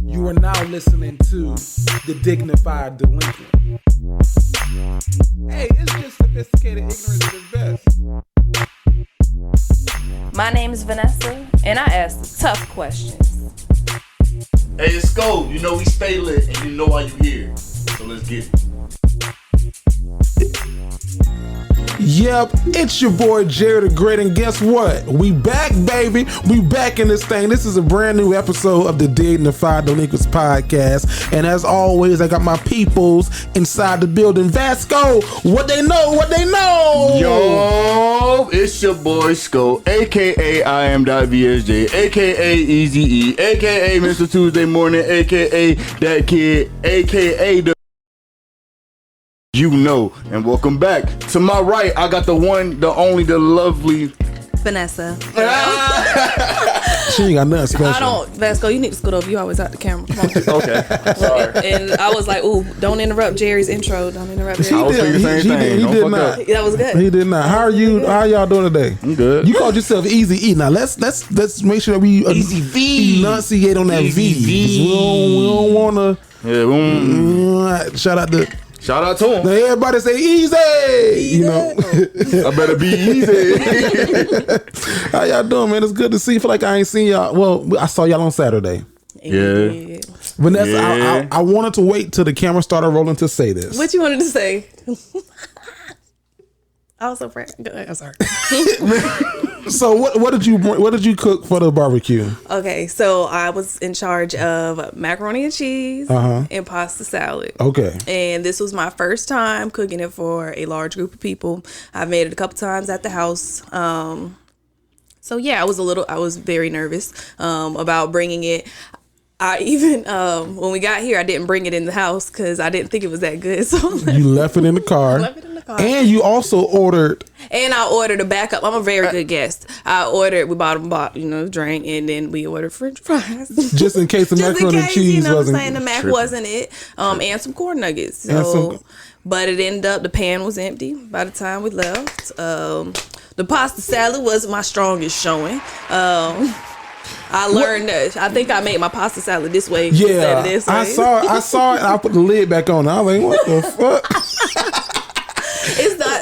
You are now listening to the Dignified Delinquent. Hey, it's just sophisticated ignorance at its best. My name is Vanessa, and I ask the tough questions. Hey, it's Sko. You know we stay lit, and you know why you here. So let's get it. Yep, it's your boy Jerry the Great, and guess what? We back, baby. We back in this thing. This is a brand new episode of the Dignified Delinquents podcast, and as always, I got my peoples inside the building. Vasco, what they know? Yo, it's your boy Sko, aka I am .VSJ, aka Easy E, aka Mr. Tuesday Morning, aka that kid, aka the you know, and welcome back. To my right, I got the one, the only, the lovely Vanessa. She ain't got nothing special. Vasco, you need to scoot over. You always out the camera. Come on. Okay, sorry. And I was like, ooh, don't interrupt Jerry's intro. Don't interrupt Jerry's. I was thinking the same thing. He did not. That was good. He did not. How are you? How y'all doing today? I'm good. You called yourself Easy E. Now let's make sure that we Easy V. enunciate on that Easy V. We don't want to. Yeah, shout out to him. Now everybody say easy. You know. I better be easy. How y'all doing, man? It's good to see you. Feel like I ain't seen y'all. Well, I saw y'all on Saturday. Yeah. Vanessa, Yeah. I wanted to wait till the camera started rolling to say this. What you wanted to say? I was so proud. Go ahead. I'm sorry. So what did you cook for the barbecue? Okay, so I was in charge of macaroni and cheese and pasta salad. Okay. And this was my first time cooking it for a large group of people. I've made it a couple times at the house. So yeah, I was very nervous about bringing it. I even when we got here, I didn't bring it in the house because I didn't think it was that good. So You left it in the car. And you also ordered. And I ordered a backup. I'm a very good guest. We bought a drink, and then we ordered French fries. Just in case the macaroni and cheese you know wasn't. what I'm saying? The mac wasn't it. And some corn nuggets. So, but it ended up, the pan was empty by the time we left. The pasta salad was my strongest showing. I learned that. I think I made my pasta salad this way. Yeah, this way. I saw it. And I put the lid back on. I was like, what the fuck?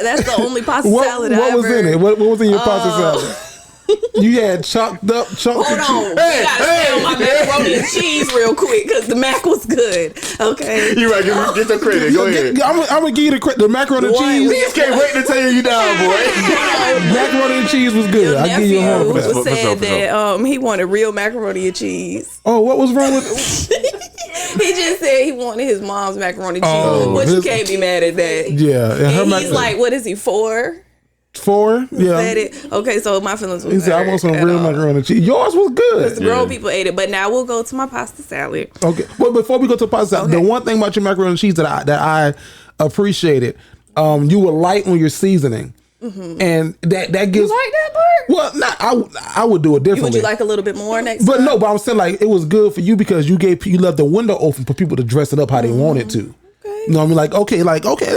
That's the only pasta salad I ever. What was in it? What was in your pasta salad? You had chopped up chunks of cheese. Hold on. We gotta stay on my macaroni and cheese real quick because the mac was good. Okay. You right, get your credit. Go ahead. I'm gonna give you the credit. The macaroni and cheese. We just can't wait to tell you down, boy. Macaroni and cheese was good. I give you a horn for that. Nephew said that he wanted real macaroni and cheese. Oh, what was wrong with He just said he wanted his mom's macaroni and cheese. But you can't be mad at that. Yeah. And he's like, what is he, 4? 4? Yeah. Said it. Okay, so my feelings was He said, I want some real macaroni and cheese. Yours was good. The grown people ate it. But now we'll go to my pasta salad. Okay. Well, before we go to pasta salad, the one thing about your macaroni and cheese that I appreciated, you were light on your seasoning. Mm-hmm. And that gives. You like that part? Well, I would do it differently. Would you like a little bit more next time? No, but I'm saying like it was good for you because you left the window open for people to dress it up how they wanted to. Okay. You know what I mean? Like okay,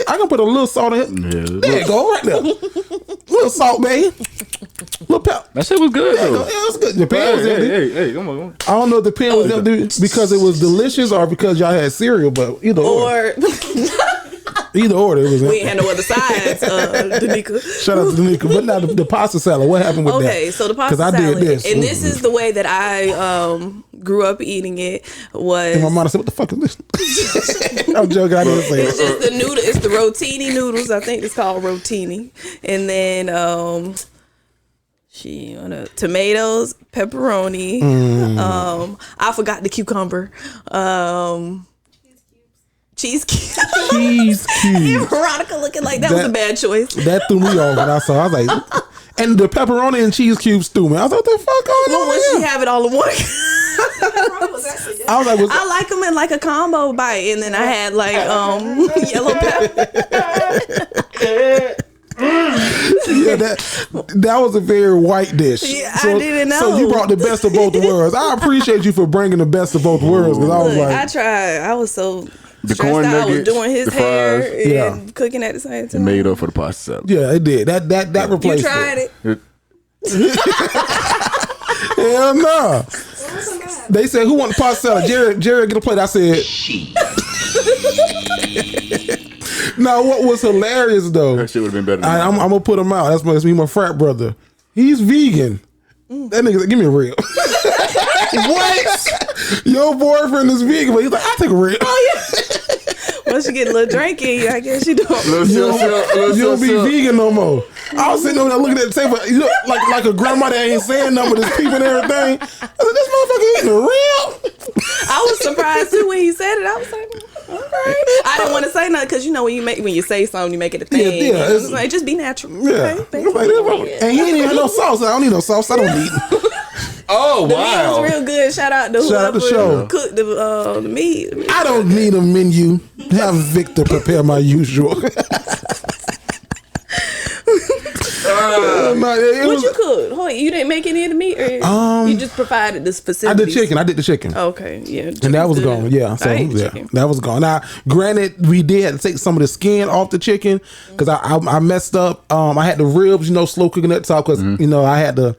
I can put a little salt in it. Yeah, there you go, right there. Little salt, babe. Little pepper. That shit was good though. Yeah, it was good. The pan was empty. Hey, come on. I don't know if the pan was empty because it was delicious or because y'all had cereal, but either or. Either order, it was. We ain't had no other sides, Danica. Shout out to Danica. But now the pasta salad, what happened with that? Okay, so the pasta salad. Because I did this. And this is the way that I grew up eating it was. And my mom said, what the fuck is this? I'm joking, I didn't say it. It's just the noodle, it's the rotini noodles. I think it's called rotini. And then tomatoes, pepperoni. I forgot the cucumber. Cheese cubes. Cheese cubes. Veronica looking like that was a bad choice. That threw me off when I saw. I was like, and the pepperoni and cheese cubes threw me. I was like, what the fuck going on? When she have it all in one. I was like, I like them in like a combo bite, and then I had like yellow pepper. Yeah, that was a very white dish. Yeah, I didn't know. So you brought the best of both worlds. I appreciate you for bringing the best of both worlds because I was like, I tried. I was so. The corn nuggets, I was doing his hair fries, and cooking at the same time. It made up for the pasta salad. Yeah, it did. That replaced it. You tried it? Hell no. They said, who want the pasta salad? Jared, get a plate. I said, now, what was hilarious, though? That shit would have been better. I'm going to put him out. That's me, my frat brother. He's vegan. That nigga said, give me a rib. What? Your boyfriend is vegan, but he's like, I'll take a rib. Oh, yeah. Once you get a little drinky, I guess you don't. You don't be vegan no more. I was sitting over there looking at the table, you know, like a grandma that ain't saying nothing but is peeping and everything. I said, this motherfucker eating a rib? I was surprised too when he said it. I was like, all right. I didn't want to say nothing because you know when you say something, you make it a thing. Yeah, it's like, just be natural. Yeah. Okay, and he ain't even no sauce. I don't need no sauce. I don't need it. Oh, the wow. meat was real good. Shout out to whoever cooked the meat. I don't need a menu. Have Victor prepare my usual. What you cooked? Hold on, you didn't make any of the meat, or you just provided the facilities? I did the chicken. Okay, yeah, and that was gone. Yeah, so that was gone. Now, granted, we did have to take some of the skin off the chicken because I messed up. I had the ribs, slow cooking that top because I had to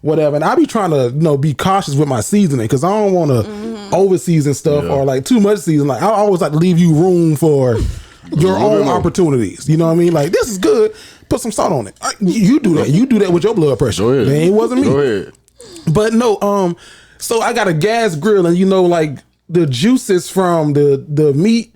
whatever, and I be trying to be cautious with my seasoning because I don't want to over season stuff or like too much season. Like I always like to leave you room for your own opportunities. You know what I mean? Like, this is good. Put some salt on it. You do that. You do that with your blood pressure. Go ahead. It wasn't me. Go ahead. But no, so I got a gas grill, and like the juices from the meat,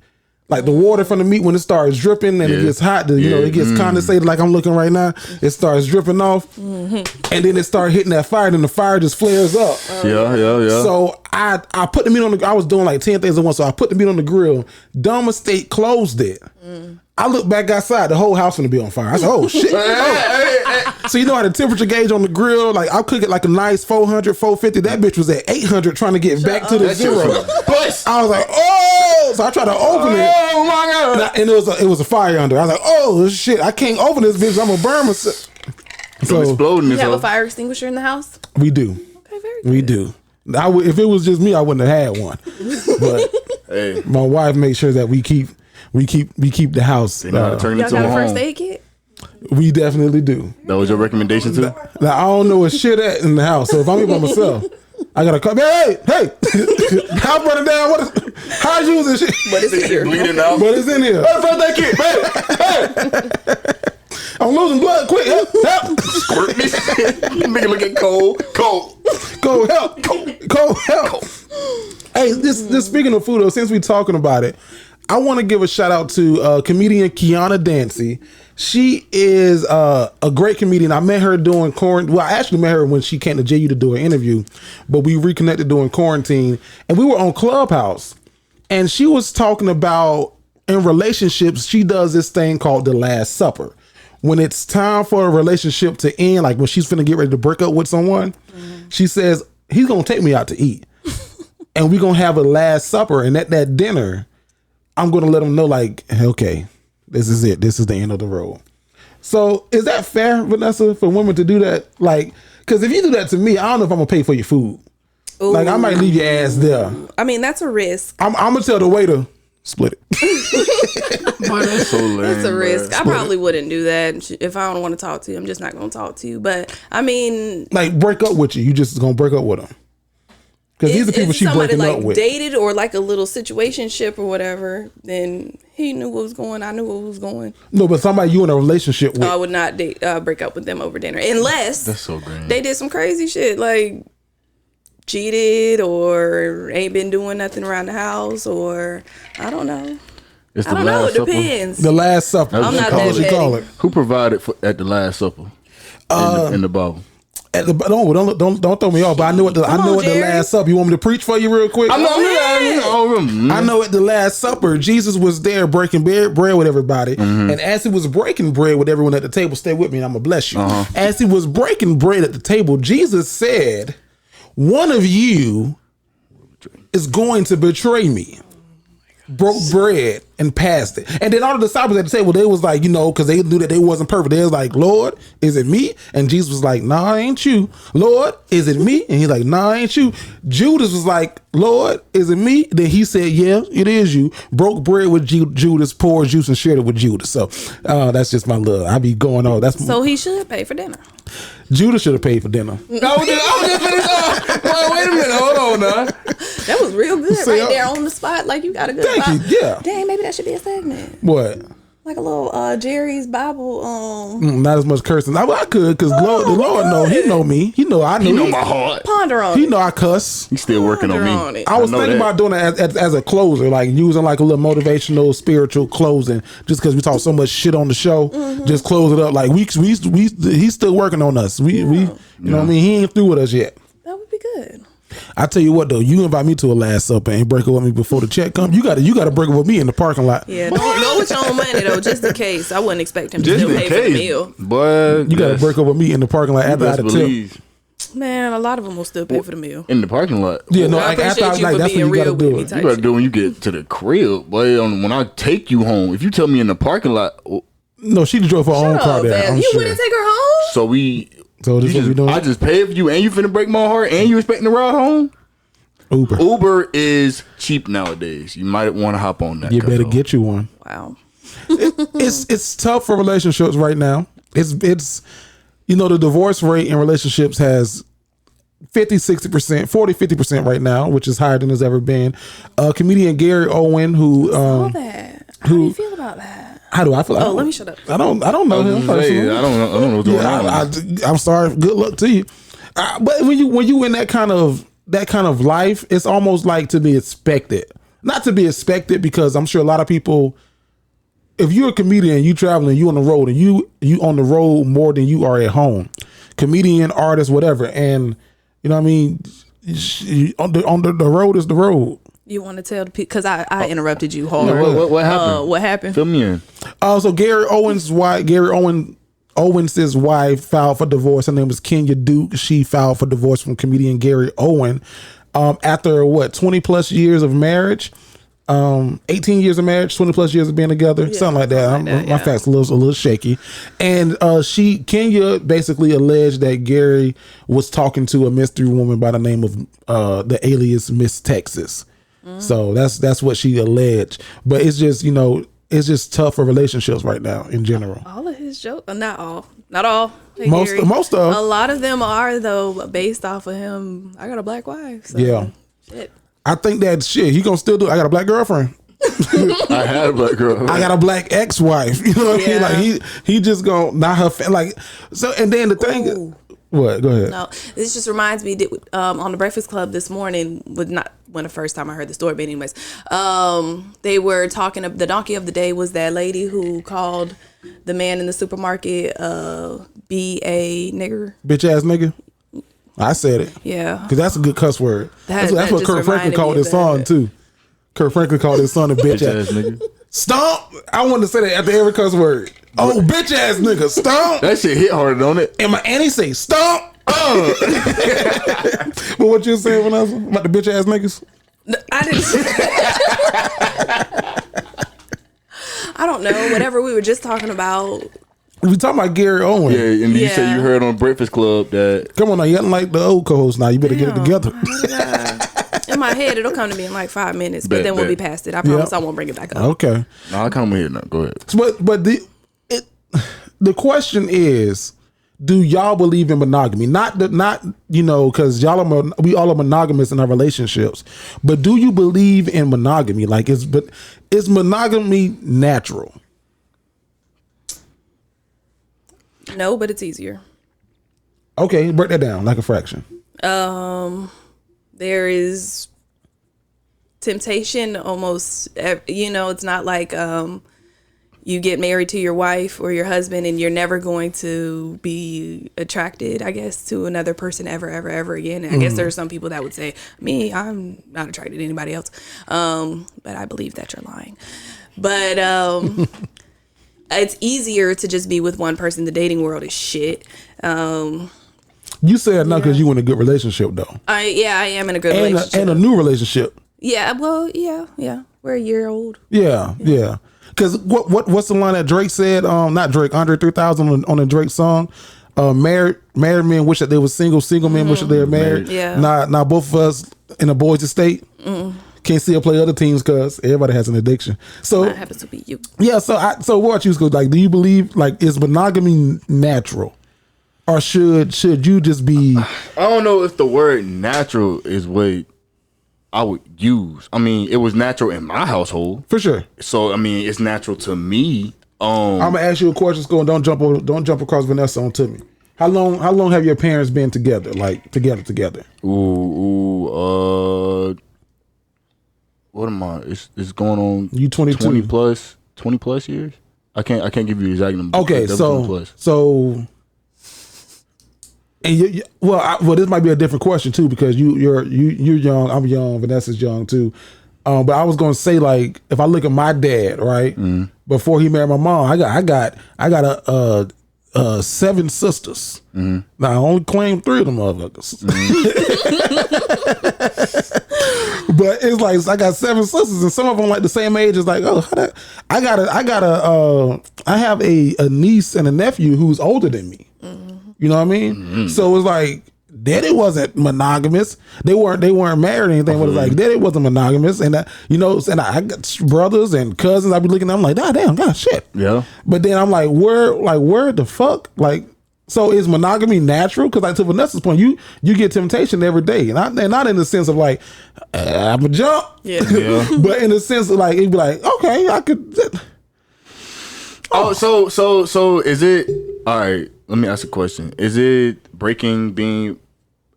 like the water from the meat, when it starts dripping and it gets hot, it gets condensated like I'm looking right now. It starts dripping off, and then it starts hitting that fire, and then the fire just flares up. Yeah. So I put the meat on I was doing like 10 things at once, so I put the meat on the grill. Dumb mistake, closed it. I look back outside, the whole house gonna be on fire. I said, oh shit. So you know how the temperature gauge on the grill, like I'll cook it like a nice 400, 450. That bitch was at 800 trying to get back to the zero. I was like, oh! So I tried to open it. Oh my God. And it was a fire under. I was like, oh shit, I can't open this bitch. I'm gonna burn myself. So exploding. You have a fire extinguisher in the house? We do. Okay, very good. We do. If it was just me, I wouldn't have had one. But my wife makes sure that we keep the house. Turn Y'all into got a a first home. aid kit? We definitely do. That was your recommendation too? Now, I don't know what shit at in the house, so if I'm here by myself, I gotta come. Hey, house burning down. How you use this shit? But it's here. Bleeding out. But it's in here. First aid kit. Hey. I'm losing blood. Quick, help! Squirt me. Nigga looking cold. Go help! Hey, this speaking of food though, since we talking about it, I want to give a shout out to comedian Kiana Dancy. She is a great comedian. I met her doing quarantine. Well, I actually met her when she came to JU to do an interview, but we reconnected during quarantine, and we were on Clubhouse, and she was talking about in relationships, she does this thing called the Last Supper. When it's time for a relationship to end, like when she's finna get ready to break up with someone, she says, he's gonna take me out to eat. And we're gonna have a Last Supper. And at that dinner, I'm gonna let him know, like, okay, this is it. This is the end of the road. So is that fair, Vanessa, for women to do that? Like, because if you do that to me, I don't know if I'm gonna pay for your food. Ooh. Like, I might leave your ass there. I mean, that's a risk. I'm gonna tell the waiter, split it. Boy, that's so lame. That's a risk. Split I probably wouldn't do that. If I don't want to talk to you, I'm just not going to talk to you. But I mean, like, break up with you. You just gonna break up with them. Because these are people she breaking like up with. Dated or like a little situationship or whatever, then he knew what was going. I knew what was going. No, but somebody you in a relationship with. I would not break up with them over dinner unless that's so great. They did some crazy shit like cheated or ain't been doing nothing around the house or I don't know. It's I don't know. It depends. The Last Supper. I'm not that petty. Who provided at the Last Supper? In the Bible. Don't throw me off. But I know at the Last Supper. You want me to preach for you real quick? I know at the Last Supper, Jesus was there breaking bread with everybody, and as he was breaking bread with everyone at the table, stay with me, and I'm gonna bless you. As he was breaking bread at the table, Jesus said, "One of you is going to betray me." Broke bread. and passed it. And then all the disciples at the table, they was like, because they knew that they wasn't perfect. They was like, Lord, is it me? And Jesus was like, nah, ain't you. Lord, is it me? And he's like, nah, ain't you. Judas was like, Lord, is it me? Then he said, yeah, it is you. Broke bread with Judas, poured juice and shared it with Judas. So that's just my love. I be going on. So he should pay for dinner. Judas should have paid for dinner. I was just finished. Wait a minute. Hold on now. That was real good right there on the spot. Like, you got a good Thank spot. you. Yeah. Dang, maybe that should be a segment. What? Like a little Jerry's Bible. Not as much cursing. I could, because the Lord know. He know me. He know I know. He know my heart. Ponder on He it. know I cuss. He's still working on me. I was thinking about doing it as a closer, like using like a little motivational, spiritual closing. Just because we talk so much shit on the show, just close it up. Like he's still working on us. We you know what I mean. He ain't through with us yet. That would be good. I tell you what though, you invite me to a Last Supper and break up with me before the check comes. You got to break up with me in the parking lot. Yeah, go with your own money though, just in case. I wouldn't expect him to still pay for the meal. But you got to break up with me in the parking lot after I had a tip. Man, a lot of them will still pay for the meal in the parking lot. Yeah, no, I after appreciate you like for that's being what you got to real do. with me. You gotta do it when you get to the crib, boy. When I take you home, if you tell me in the parking lot, no, she drove her own car there. You wouldn't take her home. So this is what we doing. I just paid for you, and you finna break my heart, and you expecting to ride home. Uber is cheap nowadays. You might want to hop on that. You better get you one. Wow. It's tough for relationships right now. It's the divorce rate in relationships has 50-60%, 40-50% right now, which is higher than it's ever been. Comedian Gary Owen, who saw that. How do you feel about that? How do I feel? Oh, let me shut up. I don't know him personally. I don't know what's going on. I'm sorry. Good luck to you. But when you in that kind of life, it's almost like to be expected. Not to be expected, because I'm sure a lot of people, if you're a comedian, you traveling, you on the road, and you on the road more than you are at home. Comedian, artist, whatever, and you know what I mean. On the road is the road. You want to tell the people, because I interrupted you hard. No, what happened? What happened? Fill me in. So Gary Owens' wife filed for divorce. Her name was Kenya Duke. She filed for divorce from comedian Gary Owen after 20 plus years of marriage, 18 years of marriage, 20 plus years of being together, something like that. My facts a little shaky. And Kenya basically alleged that Gary was talking to a mystery woman by the name of the alias Miss Texas. So that's what she alleged. But it's just it's just tough for relationships right now in general. All of his jokes, not all. Hey, most of a lot of them are though based off of him. I got a black wife. So yeah, shit. I think that he gonna still do. I got a black girlfriend. I had a black girl. I got a black ex-wife. You know what I mean? Like he just gonna not her like so. And then the thing. Ooh. What? Go ahead. No, this just reminds me that on the Breakfast Club this morning, when the first time I heard the story, but anyways, they were talking. The donkey of the day was that lady who called the man in the supermarket be a nigger, bitch ass nigga. I said it. Yeah, because that's a good cuss word. That's what Kurt Franklin called his son too. Kurt Franklin called his son a bitch ass nigga. Stomp. I wanted to say that after every cuss word. Oh, bitch ass nigga, stomp. That shit hit harder, don't it? And my auntie say stomp. But what you saying when I was about the bitch ass niggas? I didn't. I don't know. Whatever we were just talking about. We talking about Gary Owen. Yeah, and you said you heard on Breakfast Club that. Come on now, you acting like the old co-host now. You better get it together. In my head, it'll come to me in like 5 minutes, but then we'll be past it. I promise I won't bring it back up. Okay. No, I'll come here now. Go ahead. But the question is, do y'all believe in monogamy? Not because we all are monogamous in our relationships, but do you believe in monogamy? Like, is monogamy natural? No, but it's easier. Okay, break that down like a fraction. There is temptation almost, it's not like you get married to your wife or your husband and you're never going to be attracted, I guess, to another person ever again. I guess there are some people that would say, I'm not attracted to anybody else. But I believe that you're lying. But it's easier to just be with one person. The dating world is shit. You said no because you in a good relationship though. I am in a good relationship. And a new relationship. Yeah, well, yeah. We're a year old. Yeah. Because what's the line that Drake said? Not Drake, Andre 3000 on the Drake song. Married men wish that they were single. Single men wish that they were married. Yeah. Now both of us in a boys' estate can't still play other teams because everybody has an addiction. So That happens to be you. yeah. So what about you, Scoop? Like, do you believe is monogamy natural, or should you just be? I don't know if the word natural is what I would use. I mean, it was natural in my household. For sure. So I mean, it's natural to me. I'm gonna ask you a question, Scoop. Don't jump across Vanessa onto me. How long have your parents been together? Like together? What am I? It's going on. You 22. 20 plus years. I can't give you the exact number. Okay, so and well, this might be a different question too because you're young. I'm young. Vanessa's young too. But I was gonna say, like, if I look at my dad, right, before he married my mom, I got a 7 sisters. Now I only claim 3 of them motherfuckers. But it's like I got 7 sisters, and some of them like the same age. It's like, I have a niece and a nephew who's older than me. You know what I mean? So it's like daddy wasn't monogamous. They weren't married or anything. But it's like daddy wasn't monogamous, and and I got brothers and cousins. I be looking at them like, God, shit. Yeah. But then I'm like, where the fuck? Like, so is monogamy natural? Because like to Vanessa's point, you get temptation every day, and not in the sense of like I'm a jump, but in the sense of like it'd be like, okay, I could. So is it all right? Let me ask a question. Is it breaking being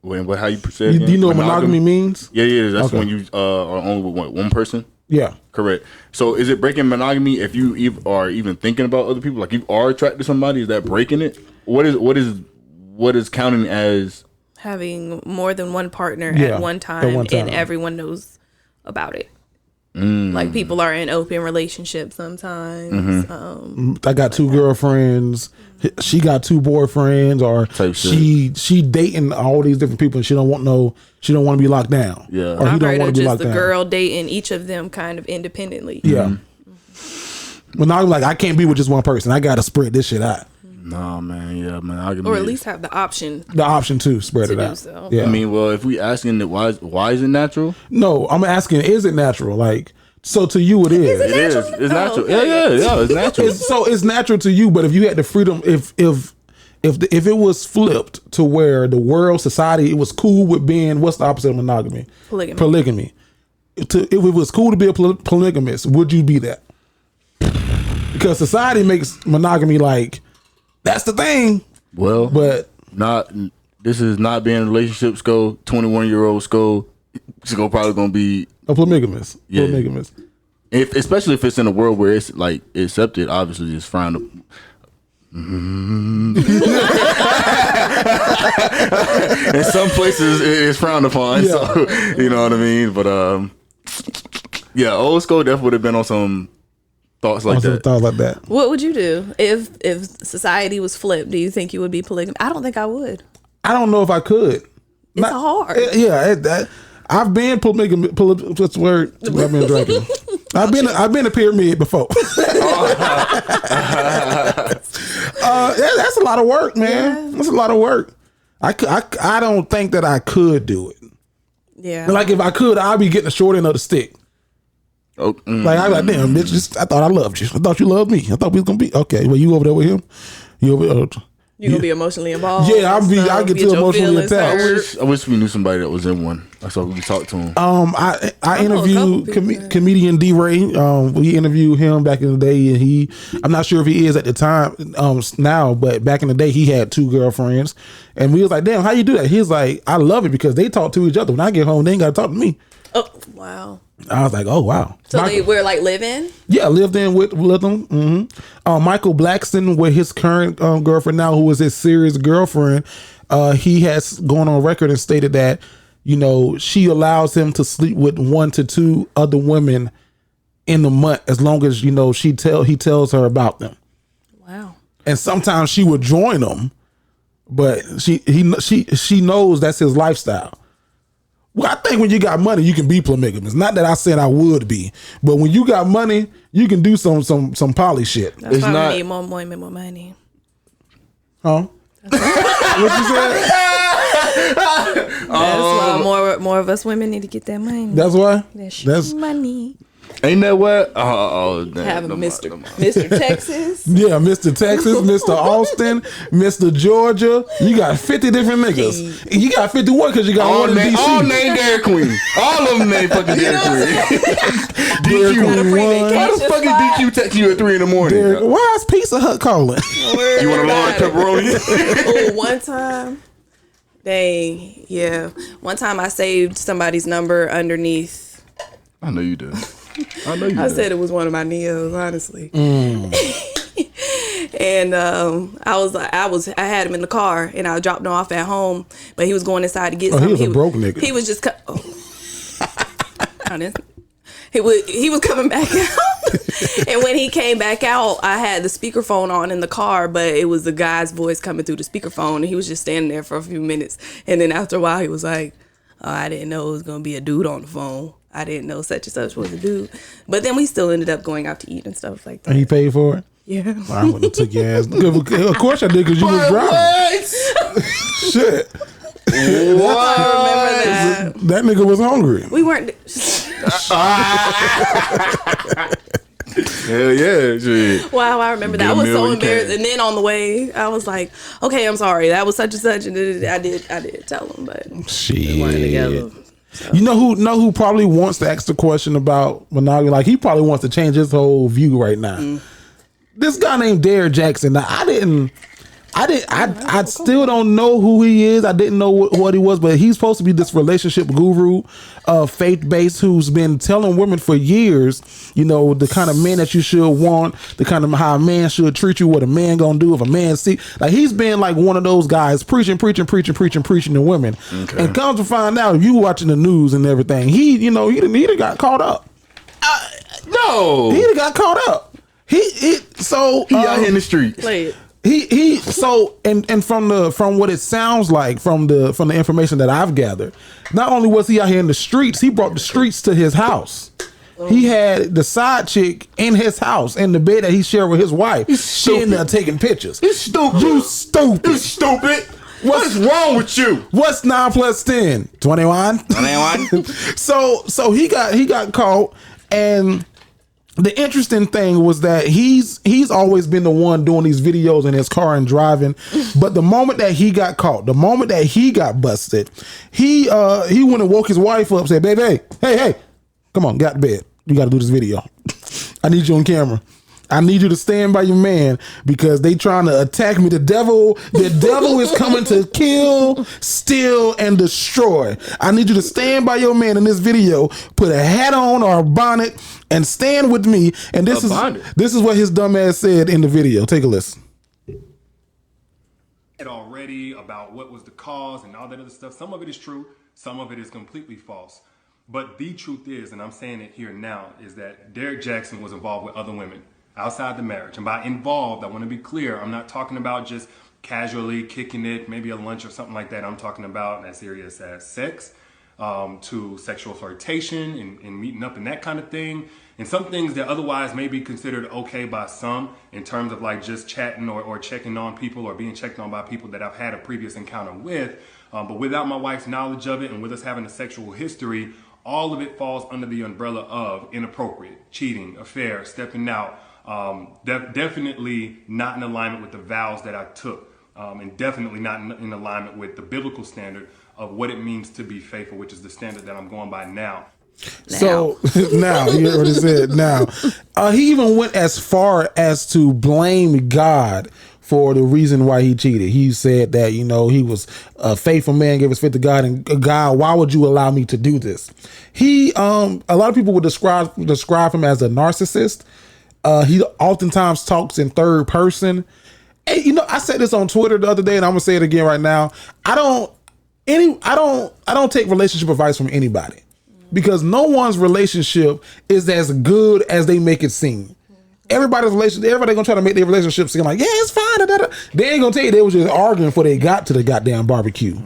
how you said it? Do you know what monogamy means? Yeah. That's when you are only with one person. Yeah. Correct. So is it breaking monogamy if you are even thinking about other people? Like you are attracted to somebody? Is that breaking it? What is counting as Having more than one partner Yeah, at one time, and everyone knows about it. Like people are in open relationships sometimes. I got 2 girlfriends. She got 2 boyfriends, or she dating all these different people, and she don't want to be locked down. Yeah, or he I've don't heard want of to be just locked the down. girl dating each of them kind of independently. Yeah. But now I'm like, I can't be with just one person. I got to spread this shit out. Nah, man. Yeah, man. Or at least have the option. The option to spread it out. So. Yeah. I mean, well, if we asking that why is it natural? No, I'm asking, is it natural? Like, so to you, it is. It is. It's natural. Okay. Yeah. It's natural. It's natural to you, but if you had the freedom, if it was flipped to where the world, society, it was cool with being, what's the opposite of monogamy? Polygamy. If it was cool to be a polygamist, would you be that? Because society makes monogamy like that's the thing. Well, but this is not being in a relationship. 21-year-old Sko probably gonna be a polygamist. Yeah. Polygamist. Especially if it's in a world where it's like accepted, obviously it's frowned upon. In some places it's frowned upon, so you know what I mean. But old Sko definitely would have been on some thoughts like that. What would you do if society was flipped? Do you think you would be polygamous? I don't think I would. I don't know if I could. It's hard. I've been polygamous. What's the word? I've been drinking. I've been a pyramid before. That's a lot of work, man. That's a lot of work. I don't think that I could do it. Yeah. Like if I could, I'd be getting the short end of the stick. Like I'm like, damn, bitch. I thought I loved you. I thought you loved me. I thought we was gonna be okay. Well, you over there with him? You over there? You gonna be emotionally involved? Yeah, I get too emotionally attached. I wish we knew somebody that was in one. That's why we could talk to him. I interviewed comedian D-Ray. We interviewed him back in the day, and I'm not sure if he is at the time now, but back in the day he had 2 girlfriends, and we was like, damn, how you do that? He's like, I love it because they talk to each other. When I get home, they ain't gotta talk to me. Oh wow. I was like, oh wow. So they were like living? Yeah, lived in with them. Mm-hmm. Michael Blackston with his current girlfriend now, who was his serious girlfriend. He has gone on record and stated that, she allows him to sleep with 1 to 2 other women in the month as long as, he tells her about them. Wow. And sometimes she would join them, but she knows that's his lifestyle. Well, I think when you got money, you can be polygamous. Not that I said I would be, but when you got money, you can do some poly shit. That's It's why not- we need more women, more money. Huh? What you said? That's why more of us women need to get that money. That's why. That's money. Ain't that what? Oh, Having damn. Mr. Texas. Yeah, Mr. Texas, Mr. Austin, Mr. Georgia. You got 50 different niggas. You got 51 because you got All one in DC. all named Dairy Queen. All of them named fucking Dairy Queen. Dairy DQ. Queen one. Why the fuck is DQ text you at 3 in the morning? Why is Pizza Hut calling? You want a large pepperoni? Oh, one time. One time I saved somebody's number underneath. I know you did. I said it was one of my Neos, honestly. And I had him in the car, and I dropped him off at home, but he was going inside to get something. He was a broke nigga. He was just he was coming back out, and when he came back out, I had the speakerphone on in the car, but it was the guy's voice coming through the speakerphone, and he was just standing there for a few minutes, and then after a while, he was like, "Oh, I didn't know it was gonna be a dude on the phone. I didn't know such and such was a dude." But then we still ended up going out to eat and stuff like that. And he paid for it? Yeah. Well, I wouldn't have took your ass. Of course I did because you was driving. What? Shit. What? I remember that. That nigga was hungry. We weren't. Hell yeah, shit. Wow, I remember that. Get I a was meal so when you embarrassed. can. And then on the way, I was like, "Okay, I'm sorry. That was such and such." And then I did tell him, but we weren't together. Shit. You know who probably wants to ask the question about monogamy? Like, he probably wants to change his whole view right now. This guy named Derek Jackson. Now, I still don't know who he is. I didn't know what he was, but he's supposed to be this relationship guru, faith-based, who's been telling women for years, you know, the kind of man that you should want, the kind of how a man should treat you, what a man gonna do if a man see. Like, he's been like one of those guys preaching to women. Okay. And comes to find out, if you watching the news and everything, he done got caught up. No. He done got caught up. He out here in the street. Play it. He and from what it sounds like from the information that I've gathered, not only was he out here in the streets, he brought the streets to his house. He had the side chick in his house in the bed that he shared with his wife. She in there taking pictures. It's stupid. You stupid. You stupid. What's wrong with you? What's 9 plus 10? 21. 21. So he got caught, and the interesting thing was that he's always been the one doing these videos in his car and driving. But the moment that he got caught, the moment that he got busted, he went and woke his wife up, said, "Baby, hey, come on, get to bed. You got to do this video. I need you on camera. I need you to stand by your man because they trying to attack me. The devil is coming to kill, steal, and destroy. I need you to stand by your man in this video. Put a hat on or a bonnet and stand with me." And this is what his dumb ass said in the video. Take a listen. Already about what was the cause and all that other stuff. Some of it is true. Some of it is completely false. But the truth is, and I'm saying it here now, is that Derek Jackson was involved with other women outside the marriage. And by involved, I want to be clear, I'm not talking about just casually kicking it, maybe a lunch or something like that. I'm talking about as serious as sex, to sexual flirtation and meeting up and that kind of thing. And some things that otherwise may be considered okay by some in terms of like just chatting or checking on people or being checked on by people that I've had a previous encounter with. But without my wife's knowledge of it and with us having a sexual history, all of it falls under the umbrella of inappropriate, cheating, affair, stepping out. Definitely not in alignment with the vows that I took, and definitely not in alignment with the biblical standard of what it means to be faithful, which is the standard that I'm going by now. So now, you already said now. He even went as far as to blame God for the reason why he cheated. He said that, he was a faithful man, gave his faith to God, and God, why would you allow me to do this? He, a lot of people would describe him as a narcissist. He oftentimes talks in third person. And, I said this on Twitter the other day, and I'm gonna say it again right now. I don't take relationship advice from anybody because no one's relationship is as good as they make it seem. Everybody gonna try to make their relationship seem like, yeah, it's fine. They ain't gonna tell you they was just arguing before they got to the goddamn barbecue.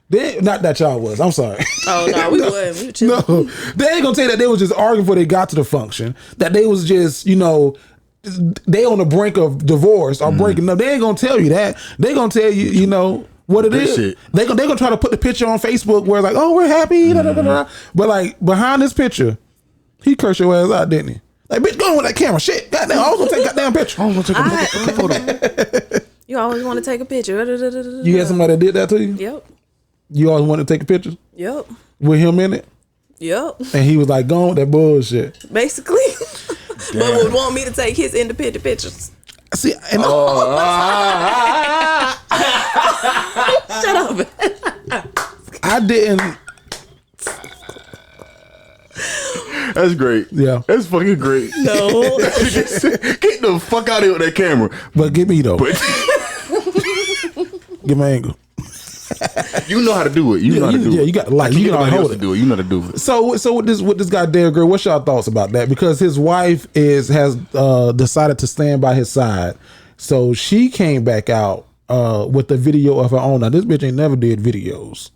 Not that y'all was. I'm sorry. Oh no, we wouldn't. We were chilling. No, they ain't gonna tell you that they was just arguing before they got to the function. That they was just, they on the brink of divorce or breaking up. They ain't gonna tell you that. They gonna tell you, what it is. Shit. They gonna try to put the picture on Facebook where it's like, oh, we're happy. Da, da, da, da. But like behind this picture, he cursed your ass out, didn't he? Like, bitch, go on with that camera. Shit, goddamn, I was gonna take a goddamn picture. I was gonna take a photo. You always want to take a picture. You had somebody that did that to you? Yep. You always wanted to take a picture Yep. with him in it? Yep. And he was like, going with that bullshit. Basically. But would want me to take his independent pictures. See, and Shut up. I didn't. That's great. Yeah. That's fucking great. No. Get the fuck out of here with that camera. But get me though. Get my angle. You know how to do it. You know how to do it. Yeah, you got like you know how to hold it. do it. You know how to do it. So with this guy Derek Gray, what's y'all thoughts about that? Because his wife has decided to stand by his side. So she came back out with a video of her own. Now this bitch ain't never did videos.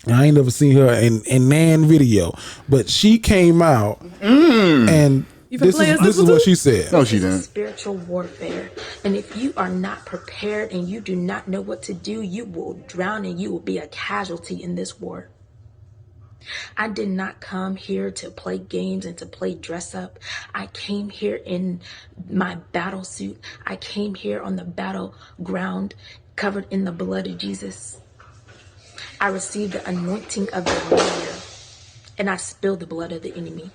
I ain't never seen her in nan video, but she came out and this is what she said. No, she didn't. Spiritual warfare. And if you are not prepared and you do not know what to do, you will drown and you will be a casualty in this war. I did not come here to play games and to play dress up. I came here in my battle suit. I came here on the battleground covered in the blood of Jesus. I received the anointing of the warrior and I spilled the blood of the enemy.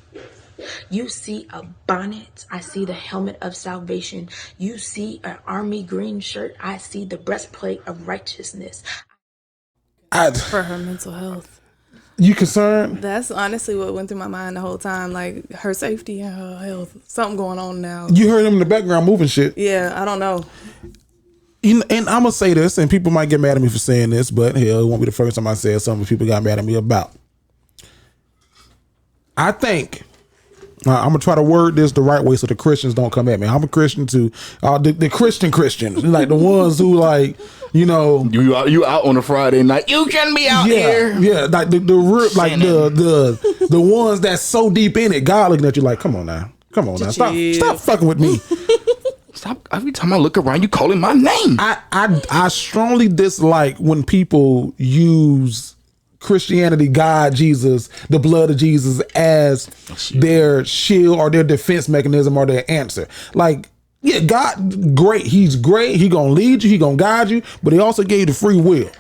You see a bonnet, I see the helmet of salvation. You see an army green shirt, I see the breastplate of righteousness. For her mental health. You concerned? That's honestly what went through my mind the whole time. Like her safety and her health. Something going on now. You heard him in the background moving shit. Yeah, I don't know. And I'm gonna say this, and people might get mad at me for saying this, but hell, it won't be the first time I said something people got mad at me about. I think I'm gonna try to word this the right way so the Christians don't come at me. I'm a Christian too. The Christians, like the ones who like, you out on a Friday night. You shouldn't be out here. Yeah, like the ones that's so deep in it. God looking at you like, come on now, stop fucking with me. Stop! Every time I look around, you calling my name. I strongly dislike when people use Christianity, God, Jesus, the blood of Jesus as their shield or their defense mechanism or their answer. Like, yeah, God, great. He's great. He gonna lead you. He gonna guide you. But he also gave you the free will.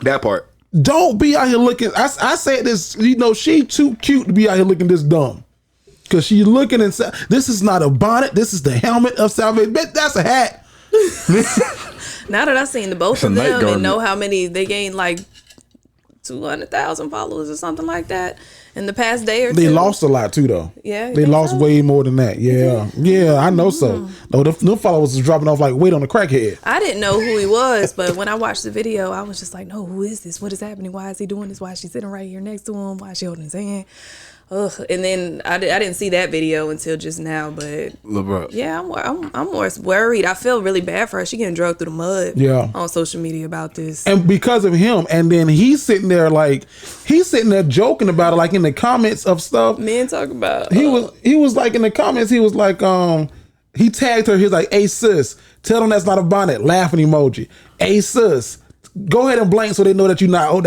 That part. Don't be out here looking. I said this. She too cute to be out here looking this dumb. Because she's looking and this is not a bonnet. This is the helmet of salvation. That's a hat. Now that I've seen the both of them and know how many they gained, like 200,000 followers or something like that in the past day or two. They lost a lot too, though. Yeah, they lost way more than that. Yeah, I know so. No, the followers was dropping off like weight on the crackhead. I didn't know who he was, but when I watched the video, I was just like, no, who is this? What is happening? Why is he doing this? Why is she sitting right here next to him? Why is she holding his hand? Ugh. And then I didn't see that video until just now, but yeah, I'm more worried. I feel really bad for her. She getting drugged through the mud on social media about this. And because of him, and then he's sitting there joking about it, like in the comments of stuff. Men talk about he was like in the comments, he was like, he tagged her, he's like, hey sis, tell them that's not a bonnet, laughing emoji. Hey sis, go ahead and blank so they know that you're not.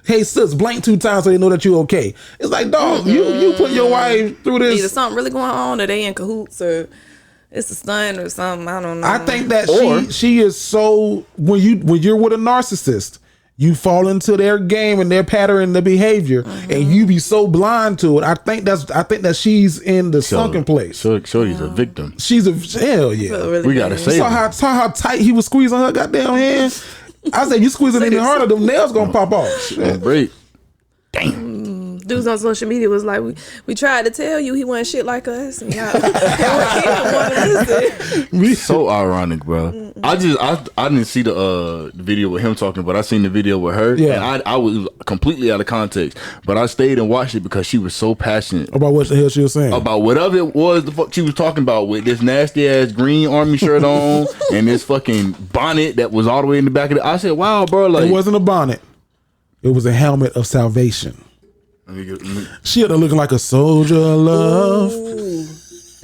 Hey sis, blank 2 times so they know that you're okay. It's like, dog, you put your wife through this. Either something really going on, or they in cahoots, or it's a stunt or something. I don't know. I think that she is so when you're with a narcissist, you fall into their game and their pattern, their behavior, and you be so blind to it. I think that she's in the sunken place. Shorty's a victim. She's a hell yeah. Really we gotta say saw how tight he was squeezing her goddamn hand. I said, you squeeze it any harder, them nails gonna pop off. Break. Damn. dudes on social media was like, we tried to tell you he wasn't shit like us. And y'all, he didn't want to listen. So ironic, bro. I didn't see the video with him talking, but I seen the video with her. Yeah. And I was completely out of context, but I stayed and watched it because she was so passionate About what the hell she was saying. about whatever it was the fuck she was talking about, with this nasty ass green army shirt on and this fucking bonnet that was all the way in the back of it. I said, wow, bro, like, It wasn't a bonnet. It was a helmet of salvation. She had her looking like a soldier of love. Ooh.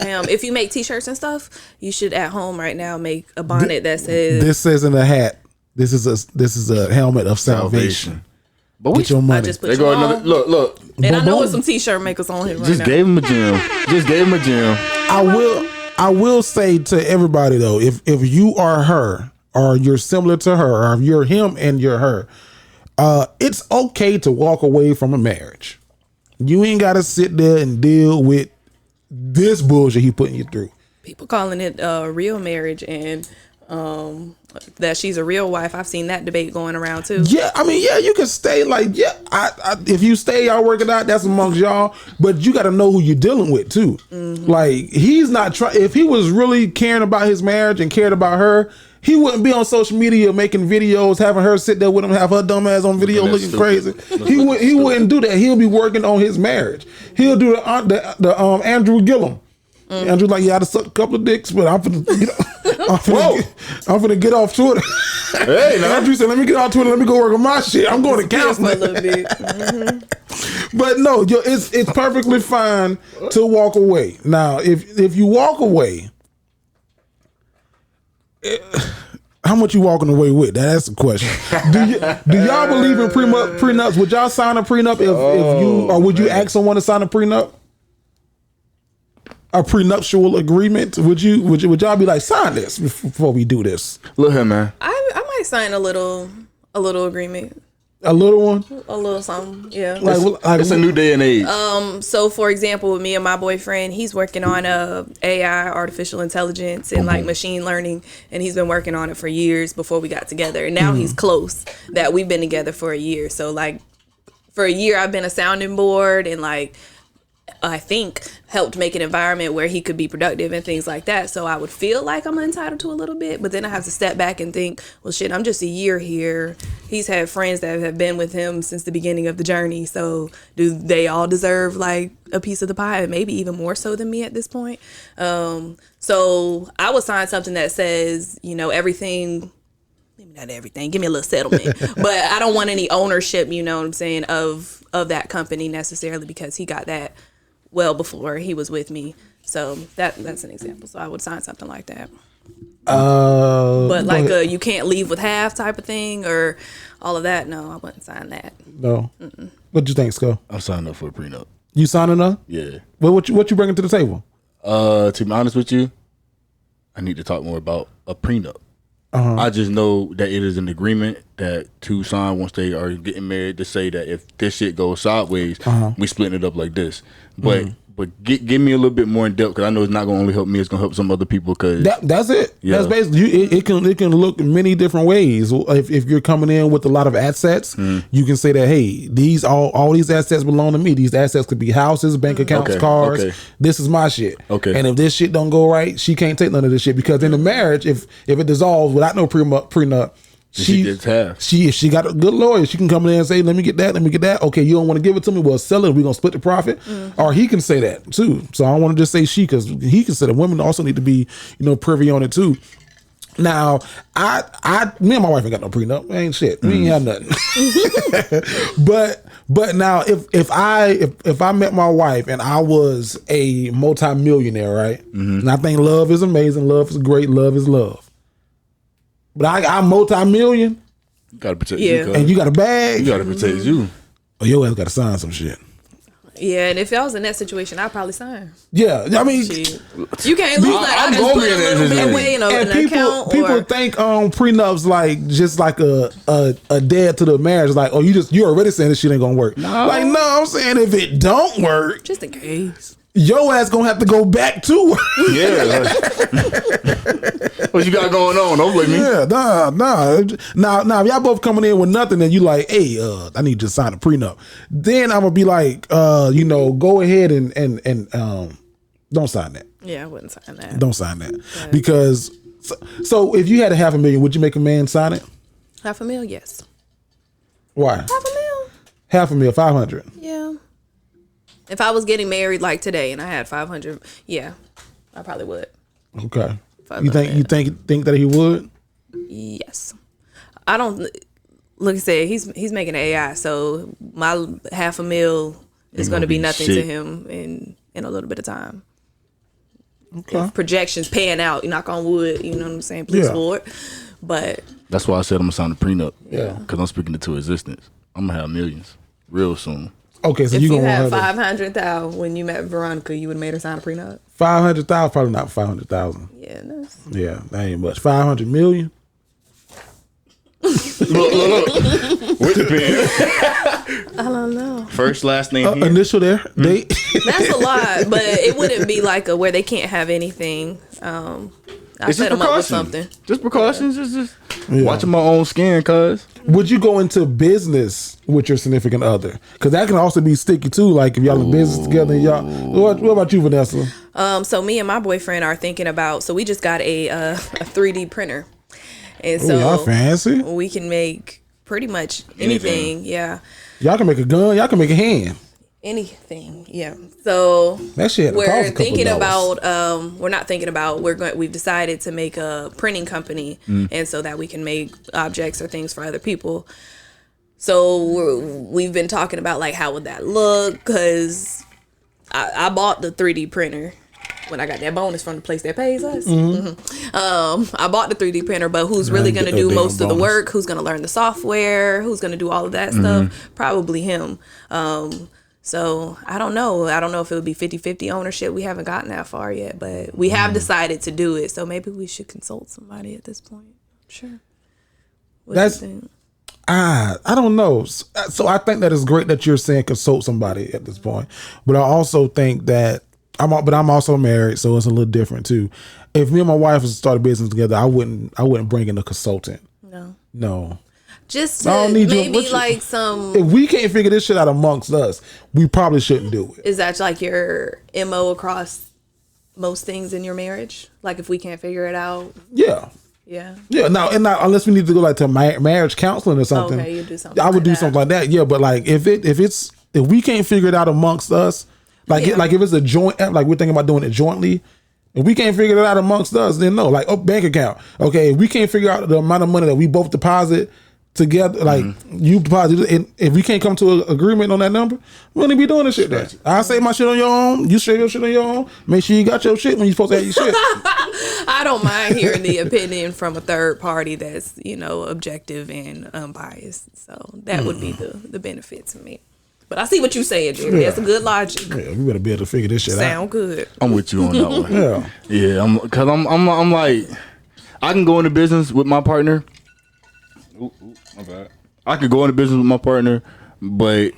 If you make t-shirts and stuff, you should at home right now make a bonnet that says This says in the hat. This is a helmet of salvation. But Get your money. I just put they you go on. another look. And I know Boom. there's some t-shirt makers on here right Just now. gave him a gem. Just gave him a gem. I will say to everybody though, if you are her or you're similar to her, or if you're him and you're her, it's okay to walk away from a marriage. You ain't got to sit there and deal with this bullshit he putting you through. People calling it a real marriage and that she's a real wife. I've seen that debate going around too. Yeah, I mean, yeah, you can stay like, yeah, if you stay, y'all work it out, that's amongst y'all, but you got to know who you're dealing with too. Like, he's not trying, if he was really caring about his marriage and cared about her, he wouldn't be on social media making videos, having her sit there with him, have her dumb ass on video looking crazy. He wouldn't do that. He'll be working on his marriage. He'll do the Andrew Gillum. Andrew's like, yeah, I done sucked a couple of dicks, but I'm finna get off Twitter. Hey, now. Andrew said, let me get off Twitter, let me go work on my shit. I'm going to For a counseling. little bit. But no, it's perfectly fine to walk away. Now, if you walk away, how much you walking away with? That's the question. Do y'all believe in prenups? Would y'all sign a prenup if you, or would you ask someone to sign a prenup? A prenuptial agreement? Would y'all be like, sign this before we do this? Look here, man. I might sign a little agreement. A little one? A little something, yeah. Like, It's a new day and age. So for example, with me and my boyfriend, he's working on AI, artificial intelligence, and like machine learning, and he's been working on it for years before we got together. And now he's close that we've been together for a year. So like for a year I've been a sounding board and like I think helped make an environment where he could be productive and things like that. So I would feel like I'm entitled to a little bit, but then I have to step back and think, well, shit, I'm just a year here. He's had friends that have been with him since the beginning of the journey. So do they all deserve like a piece of the pie? Maybe even more so than me at this point. So I would sign something that says, you know, everything, maybe not everything, give me a little settlement, but I don't want any ownership, you know what I'm saying, of that company necessarily, because he got that well before he was with me. So that's an example. So I would sign something like that. But like you can't leave with half type of thing or all of that. No, I wouldn't sign that. No. What you think, Sco? I'm signing up for a prenup. You signing up? Yeah. Well, what you bringing to the table? To be honest with you, I need to talk more about a prenup. I just know that it is an agreement that two sign once they are getting married to say that if this shit goes sideways, we splitting it up like this. But give me a little bit more in depth, because I know it's not going to only help me, it's going to help some other people. Cause that's it. Yeah. That's basically it can look many different ways. If you're coming in with a lot of assets, you can say that, hey, these all these assets belong to me. These assets could be houses, bank accounts, cars. Okay. This is my shit. Okay. And if this shit don't go right, she can't take none of this shit, because in the marriage, if it dissolves without no prenup, she gets half. If she got a good lawyer, she can come in and say, let me get that. Okay, you don't want to give it to me, well, sell it, we're gonna split the profit. Or he can say that too. So I don't want to just say she, because he can say that women also need to be, you know, privy on it too. Now, me and my wife ain't got no prenup. Ain't shit. We ain't have nothing. But now, if I met my wife and I was a multimillionaire, right? And I think love is amazing, love is great, love is love. But I'm multi-million. You gotta protect you. And you got a bag. You gotta protect you. Oh, your ass gotta sign some shit. Yeah, and if I was in that situation, I'd probably sign. Yeah, I mean, shit. You can't lose that. I just put a little bit away in an account. People think prenups like just like a dead to the marriage. Like, oh, you already saying this shit ain't gonna work. No. Like, no, I'm saying if it don't work, just in case. your ass gonna have to go back to work. Yeah. What you got going on? Don't blame me. Yeah, nah. If y'all both coming in with nothing and you like, hey, I need to sign a prenup. Then I'm gonna be like, go ahead and don't sign that. Yeah, I wouldn't sign that. Don't sign that. Yeah. Because so if you had $500,000, would you make a man sign it? $500,000, yes. Why? $500,000, 500. Yeah. If I was getting married like today and I had 500, yeah, I probably would. Okay. You think that he would? Yes. I don't. Like I said, he's making an AI, so my $500,000 is going to be nothing to him in a little bit of time. Okay. If projections pan out, knock on wood, you know what I'm saying? Please, Lord. But that's why I said I'm gonna sign a prenup. Yeah. Because I'm speaking it to existence. I'm gonna have millions real soon. Okay, so if you had $500,000 when you met Veronica, you would have made her sign a prenup. $500,000, probably not $500,000. Yeah, yeah, that ain't much. $500 million. Look. With the pen. I don't know. First, last name. Initial there. Date. That's a lot, but it wouldn't be like where they can't have anything. I set them up with something. Just precautions. Just watching my own skin, cuz. Would you go into business with your significant other? Because that can also be sticky too. Like if y'all in business together, and y'all. What about you, Vanessa? So me and my boyfriend are thinking about. So we just got a 3D printer, and so y'all fancy. We can make pretty much anything. Yeah. Y'all can make a gun. Y'all can make a hand. Anything, yeah. So that shit we're thinking about. We're not thinking about. We've decided to make a printing company, and so that we can make objects or things for other people. So we've been talking about like how would that look? Because I bought the 3D printer when I got that bonus from the place that pays us. I bought the 3D printer, but who's really going to do most of the work? Who's going to learn the software? Who's going to do all of that stuff? Probably him. So I don't know. I don't know if it would be 50-50 ownership. We haven't gotten that far yet, but we have decided to do it. So maybe we should consult somebody at this point. Sure. I don't know. So I think that it's great that you're saying consult somebody at this point. But I also think that I'm also married, so it's a little different too. If me and my wife was to start a business together, I wouldn't bring in a consultant. No. Just to maybe like some. If we can't figure this shit out amongst us, we probably shouldn't do it. Is that like your MO across most things in your marriage? Like if we can't figure it out? Yeah. Now unless we need to go like to marriage counseling or something. Okay, you do something. I would do something like that. Yeah, but like if we can't figure it out amongst us, like if it's a joint, like we're thinking about doing it jointly. If we can't figure it out amongst us, then no. Like bank account. Okay, if we can't figure out the amount of money that we both deposit together, like you deposit, and if we can't come to an agreement on that number, we wouldn't be doing this shit then. I say my shit on your own, you say your shit on your own. Make sure you got your shit when you're supposed to have your shit. I don't mind hearing the opinion from a third party that's objective and unbiased. So that would be the benefit to me. But I see what you're saying, Jerry. That's a good logic. Yeah, we better be able to figure this shit out. Sound good. I'm with you on that one. Yeah. Because I'm like, I can go into business with my partner. My bad. I could go into business with my partner, but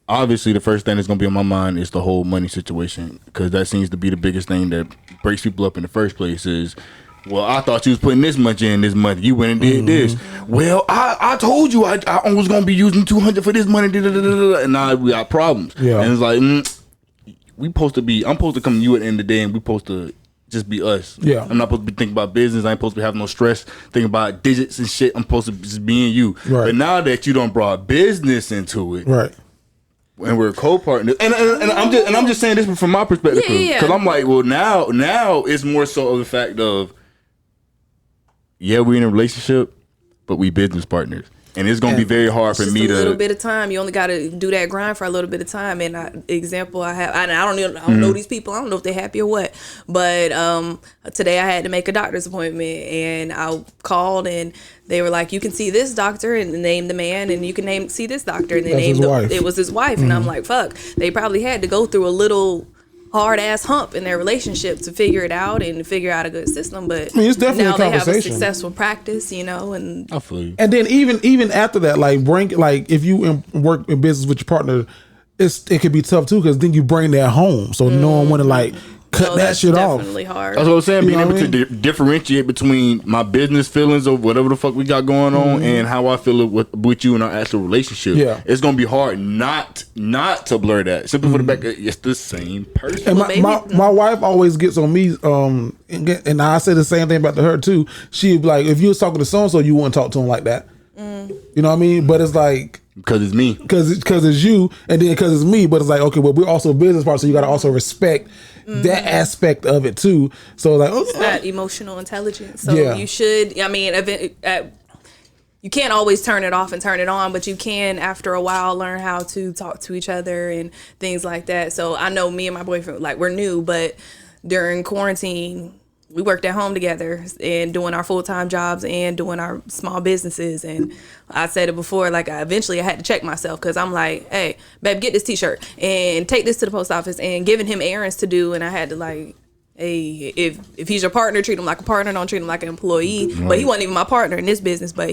obviously the first thing that's gonna be on my mind is the whole money situation, because that seems to be the biggest thing that breaks people up in the first place. Is, well, I thought you was putting this much in this month. You went and did this. Well, I told you I was gonna be using $200 for this money, and now we got problems. Yeah, and it's like I'm supposed to come to you at the end of the day, and we supposed to just be us. Yeah, I'm not supposed to be thinking about business. I ain't supposed to be having no stress thinking about digits and shit. I'm supposed to just being you. Right. But now that you done brought business into it, right, and we're co-partners, and I'm just saying this from my perspective, because I'm like, well, now it's more so of the fact of, yeah, we're in a relationship, but we business partners. And it's going to be very hard for me to. A little bit of time. You only got to do that grind for a little bit of time. And example I have, I don't know these people. I don't know if they're happy or what. But today I had to make a doctor's appointment, and I called, and they were like, "You can see this doctor," and name the man, and you can see this doctor, and they named it was his wife. And I'm like, "Fuck!" They probably had to go through a little hard ass hump in their relationship to figure it out and figure out a good system, but it's definitely now a conversation. They have a successful practice, and I feel you. And then even after that, like if you work in business with your partner, it could be tough too, because then you bring that home. So knowing when to like cut that shit off. Definitely hard. That's what I'm saying. Being able what I to differentiate between my business feelings of whatever the fuck we got going on and how I feel with you in our actual relationship. Yeah. It's gonna be hard not to blur that. Simply for the fact that it's the same person. And my wife always gets on me, and I say the same thing about her too. She'd be like, if you was talking to so and so, you wouldn't talk to him like that. You know what I mean? But it's like, because it's me. Because it's you, and then because it's me. But it's like, okay, well, we're also business partners, so you got to also respect that aspect of it too. So like, it's that emotional intelligence. So you should. I mean, you can't always turn it off and turn it on, but you can, after a while, learn how to talk to each other and things like that. So I know me and my boyfriend, like, we're new, but during quarantine, we worked at home together and doing our full-time jobs and doing our small businesses. And I said it before, like, eventually I had to check myself, because I'm like, hey, babe, get this t-shirt and take this to the post office, and giving him errands to do. And I had to, like, hey, if he's your partner, treat him like a partner, don't treat him like an employee. Right. But he wasn't even my partner in this business, but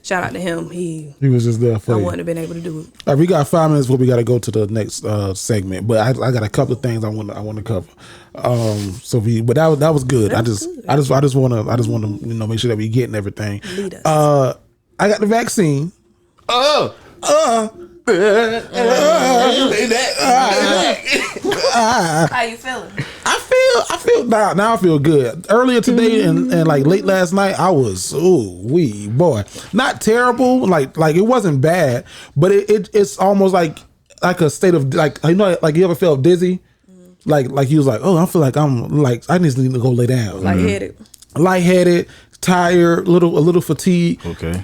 shout out to him. He was just there for you. I wouldn't have been able to do it. All right, we got 5 minutes before we got to go to the next segment, but I got a couple of things I want to cover. But that was good. I just want to make sure that we getting everything. Lead us. I got the vaccine. How you feeling? I feel now I feel good. Earlier today and like late last night, I was not terrible. Like it wasn't bad, but it's almost like a state of like, you know, like you ever felt dizzy, like you was like, oh, I feel like I'm like I just need to go lay down. Lightheaded, tired, a little fatigued. Okay.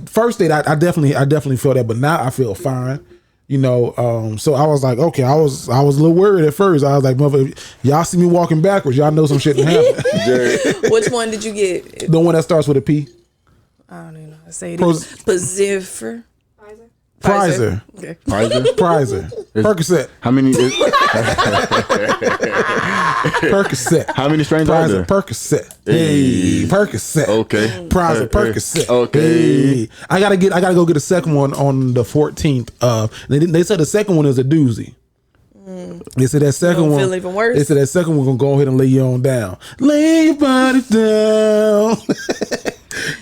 First day I definitely felt that, but now I feel fine. You know, so I was like, okay, I was a little worried at first. I was like, motherfucker, y'all see me walking backwards, y'all know some shit happened. Which one did you get? The one that starts with a P. I don't even know how to say it. Pfizer. Pfizer. Okay. Pfizer. Percocet. How many? Percocet. How many strains are there? Percocet. Hey, Percocet. Okay. Pfizer. Percocet. Okay. Hey. I gotta go get a second one on the 14th. They said the second one is a doozy. They said that second one. Feel even worse. They said that second one gonna go ahead and lay you on down. Lay your body down.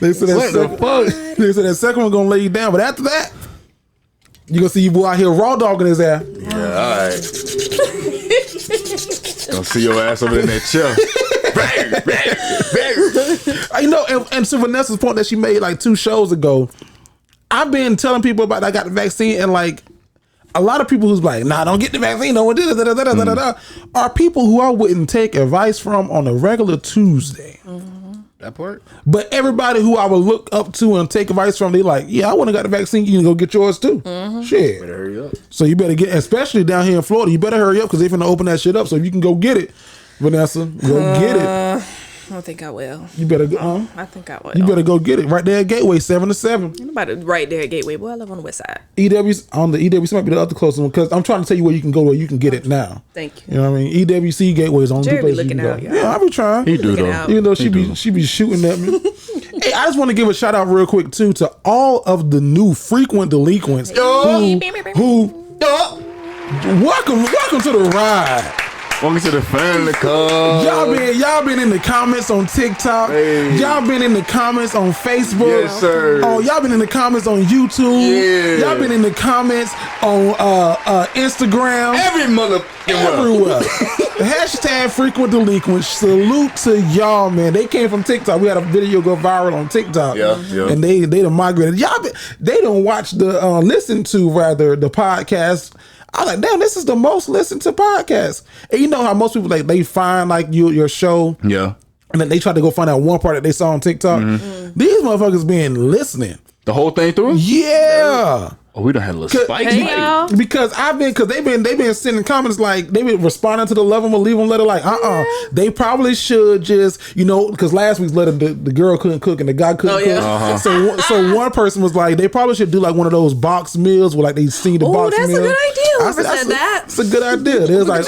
They said that second one gonna lay you down, but after that, you gonna see your boy out here raw dogging his ass. Yeah, all right. Gonna see your ass over in that chair. You know, and to Vanessa's point that she made like 2 shows ago, I've been telling people about I got the vaccine, and like a lot of people who's like, nah, don't get the vaccine, are people who I wouldn't take advice from on a regular Tuesday. That part. But everybody who I would look up to and take advice from, they like, yeah, I want to got the vaccine. You can go get yours too. Shit. Better hurry up. So you better get, especially down here in Florida, you better hurry up because they're finna open that shit up. So if you can go get it, Vanessa, go get it. I don't think I will. You better go. I think I will. You better go get it right there at Gateway 7 to 7. Anybody right there at Gateway? Boy, I live on the west side. EW's on the EWC might be the other closest one because I'm trying to tell you where you can go where you can get it now. Thank you. You know what I mean? EWC Gateway is on the Jerry place be you can looking go. out, y'all. Yeah, I be trying. He do though. Out. Even though she be shooting at me. Hey, I just want to give a shout out real quick too to all of the new frequent delinquents who welcome to the ride. Welcome to the family club. Y'all been in the comments on TikTok. Hey. Y'all been in the comments on Facebook. Yes, sir. Oh, y'all been in the comments on YouTube. Yeah. Y'all been in the comments on Instagram. Everywhere. Hashtag frequent delinquents. Salute to y'all, man. They came from TikTok. We had a video go viral on TikTok. Yeah. And they done migrated. They don't watch the the podcast. I was like, damn, this is the most listened to podcast. And you know how most people they find like your show. Yeah. And then they try to go find that one part that they saw on TikTok. These motherfuckers been listening. The whole thing through? Yeah. Oh, we done had a little spike. Hey, y'all. Because they've been sending comments like they been responding to the love them or leave them letter like they probably should just because last week's letter the girl couldn't cook and the guy couldn't cook. Uh-huh. So one person was like they probably should do like one of those box meals where like they see the box meal. That's a good idea. Whoever said that? It's a good idea. There's like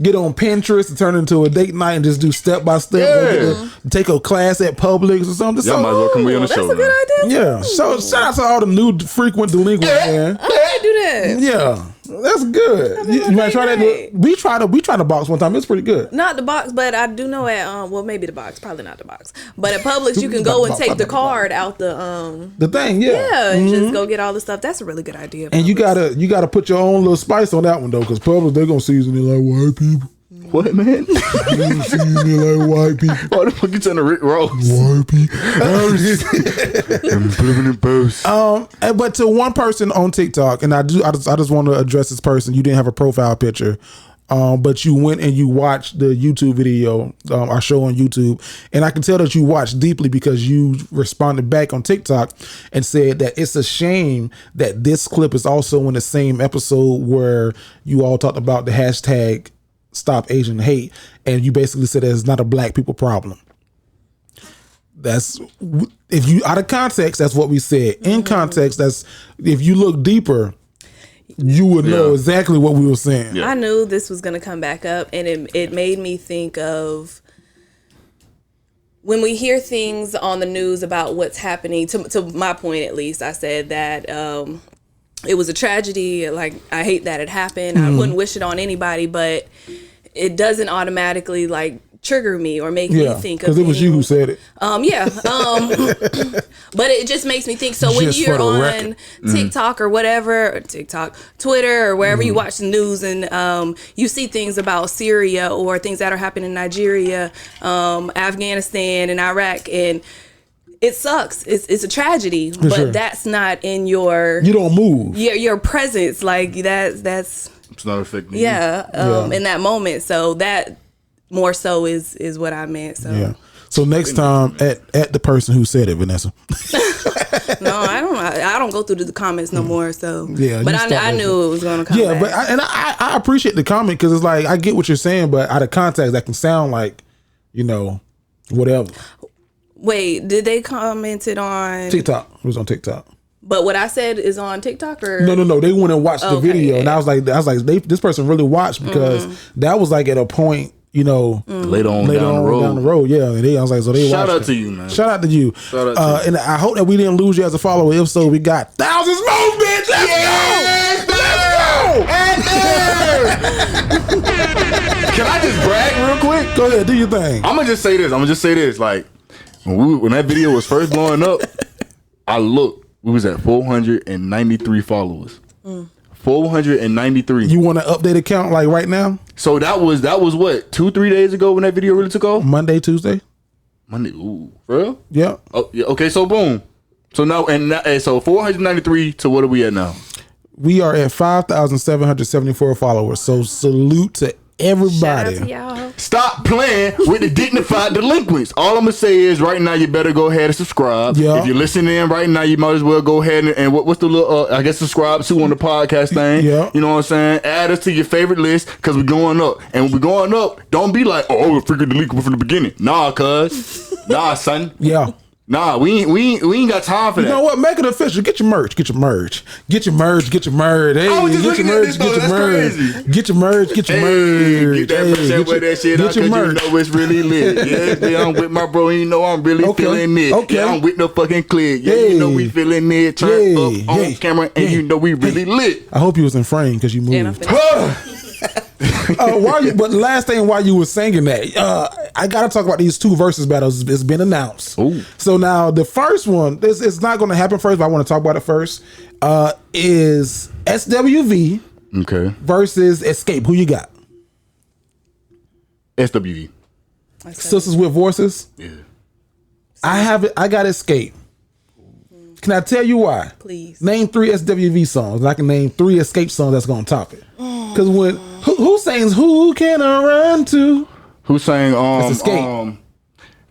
get on Pinterest and turn into a date night and just do step by step. Take a class at Publix or something. Y'all might as well come on the show. That's a good idea. Yeah. So shout out to all the new frequent delinquents, man. I do that. Yeah. That's good. You might try that. great. We tried the box one time. It's pretty good. Not the box, but I do know at well, maybe the box, probably not the box, but at Publix you can go and take the card out The thing, yeah. yeah, and just go get all the stuff. That's a really good idea. And you Publix. gotta put your own little spice on that one though, because Publix they're gonna season it like white people. What, man? They're gonna season it like white people. Why the fuck you trying to Rick Ross? White people. I'm living in post. But to one person on TikTok, and I just want to address this person. You didn't have a profile picture, but you went and you watched the YouTube video, our show on YouTube, and I can tell that you watched deeply because you responded back on TikTok and said that it's a shame that this clip is also in the same episode where you all talked about the hashtag Stop Asian Hate, and you basically said that it's not a black people problem. That's, if you out of context, that's what we said. In context, that's, if you look deeper, you would know exactly what we were saying. I knew this was gonna come back up, and it made me think of when we hear things on the news about what's happening. To my point, at least, I said that it was a tragedy. Like, I hate that it happened. I wouldn't wish it on anybody, but it doesn't automatically like trigger me or make me think of because it was you who said it. But it just makes me think. So when Just you're for the on record. TikTok or whatever, or TikTok, Twitter, or wherever you watch the news, and you see things about Syria or things that are happening in Nigeria, Afghanistan, and Iraq, and it sucks. It's a tragedy, but sure. that's not in your You don't move. your presence. Like that's It's not affecting you. in that moment. So that more so is what I meant. So Yeah. So next time, at the person who said it, Vanessa. no, I don't go through the comments no more. So Yeah, but you I stopped knew it was gonna come. Yeah, back. but I appreciate the comment because it's like I get what you're saying, but out of context, that can sound like, whatever. Wait, did they commented on TikTok. It was on TikTok. But what I said is on TikTok or No. They went and watched the Okay, video, yeah. and I was like, this person really watched because that was like at a point, Later on down the road. Yeah, and I was like, so they Shout watched out to you, man. Shout out to you. Shout out to you. And I hope that we didn't lose you as a follower. If so, we got thousands more, bitch. Let's go. Can I just brag real quick? Go ahead, do your thing. I'm gonna just say this. Like when that video was first blowing up, I looked. We was at 493 followers. 493. You want to update the count like right now? So that was what 2-3 days ago when that video really took off. Monday, Tuesday. Monday. Ooh, for real? Yeah. Oh, yeah. Okay. So boom. So now so 493 to what are we at now? We are at 5,774 followers. So salute to everybody. shout out to y'all. Stop playing with the Dignified Delinquents. All I'm gonna say is right now you better go ahead and subscribe. Yeah. If you're listening right now, you might as well go ahead and what's the little I guess subscribe to on the podcast thing. Yeah. You know what I'm saying? Add us to your favorite list because we're going up. And when we're going up, don't be like, oh, we're freaking delinquent from the beginning. Nah, cuz. Nah, son. Yeah. Nah, we ain't got time for that. You know what? Make it official. Get your merch. Get your merch. Get your merch. Get your merch. Hey, I was just get looking your at merch. this, Get though. your That's merch. crazy. Get your merch. Get your merch. Get that merch out with that shit out Get your because you merch. know it's really lit. Yeah, I'm with my bro. You know I'm really Okay. feeling it. Okay. Yeah, I'm with the fucking click. Yeah, you know we feeling it. Turn up on camera and you know we really lit. I hope you was in frame because you And I'm moved. finna- But the last thing while you were singing that, I gotta talk about these two versus battles. It's been announced. Ooh. So now the first one, it's not going to happen first, but I want to talk about it first. Is SWV Okay. versus Escape? Who you got? SWV. Sisters with Voices. Yeah. I have it. I got Escape. Can I tell you why? Please. Name 3 SWV songs. And I can name 3 Escape songs that's going to top it. Because when who sings "Who Can I Run To"? Who sang It's Escape.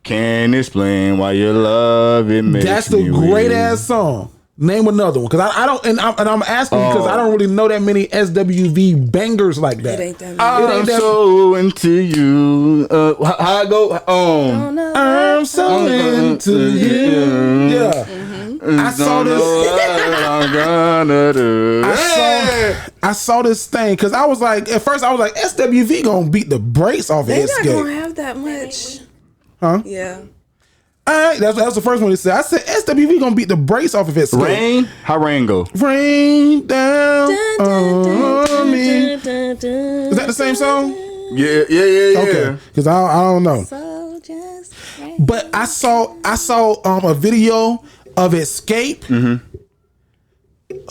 Can't explain why your love it makes That's the me great weak. ass song. Name another one, because I don't, and I'm asking because I don't really know that many SWV bangers like that. It ain't that. I'm so into you. How I go? I'm so into you. Yeah. I saw Don't know this. what I'm gonna do. I saw this thing because I was like, at first I was like, SWV gonna beat the brakes off of They're not Escape. gonna have that much. Huh? Yeah. All right, that's the first one he said. I said SWV gonna beat the brakes off of Escape. Rain? How Rain go? Rain down on me. Is that the same song? Yeah. Okay, because I don't know. So just But I saw a video of Escape. Mm-hmm.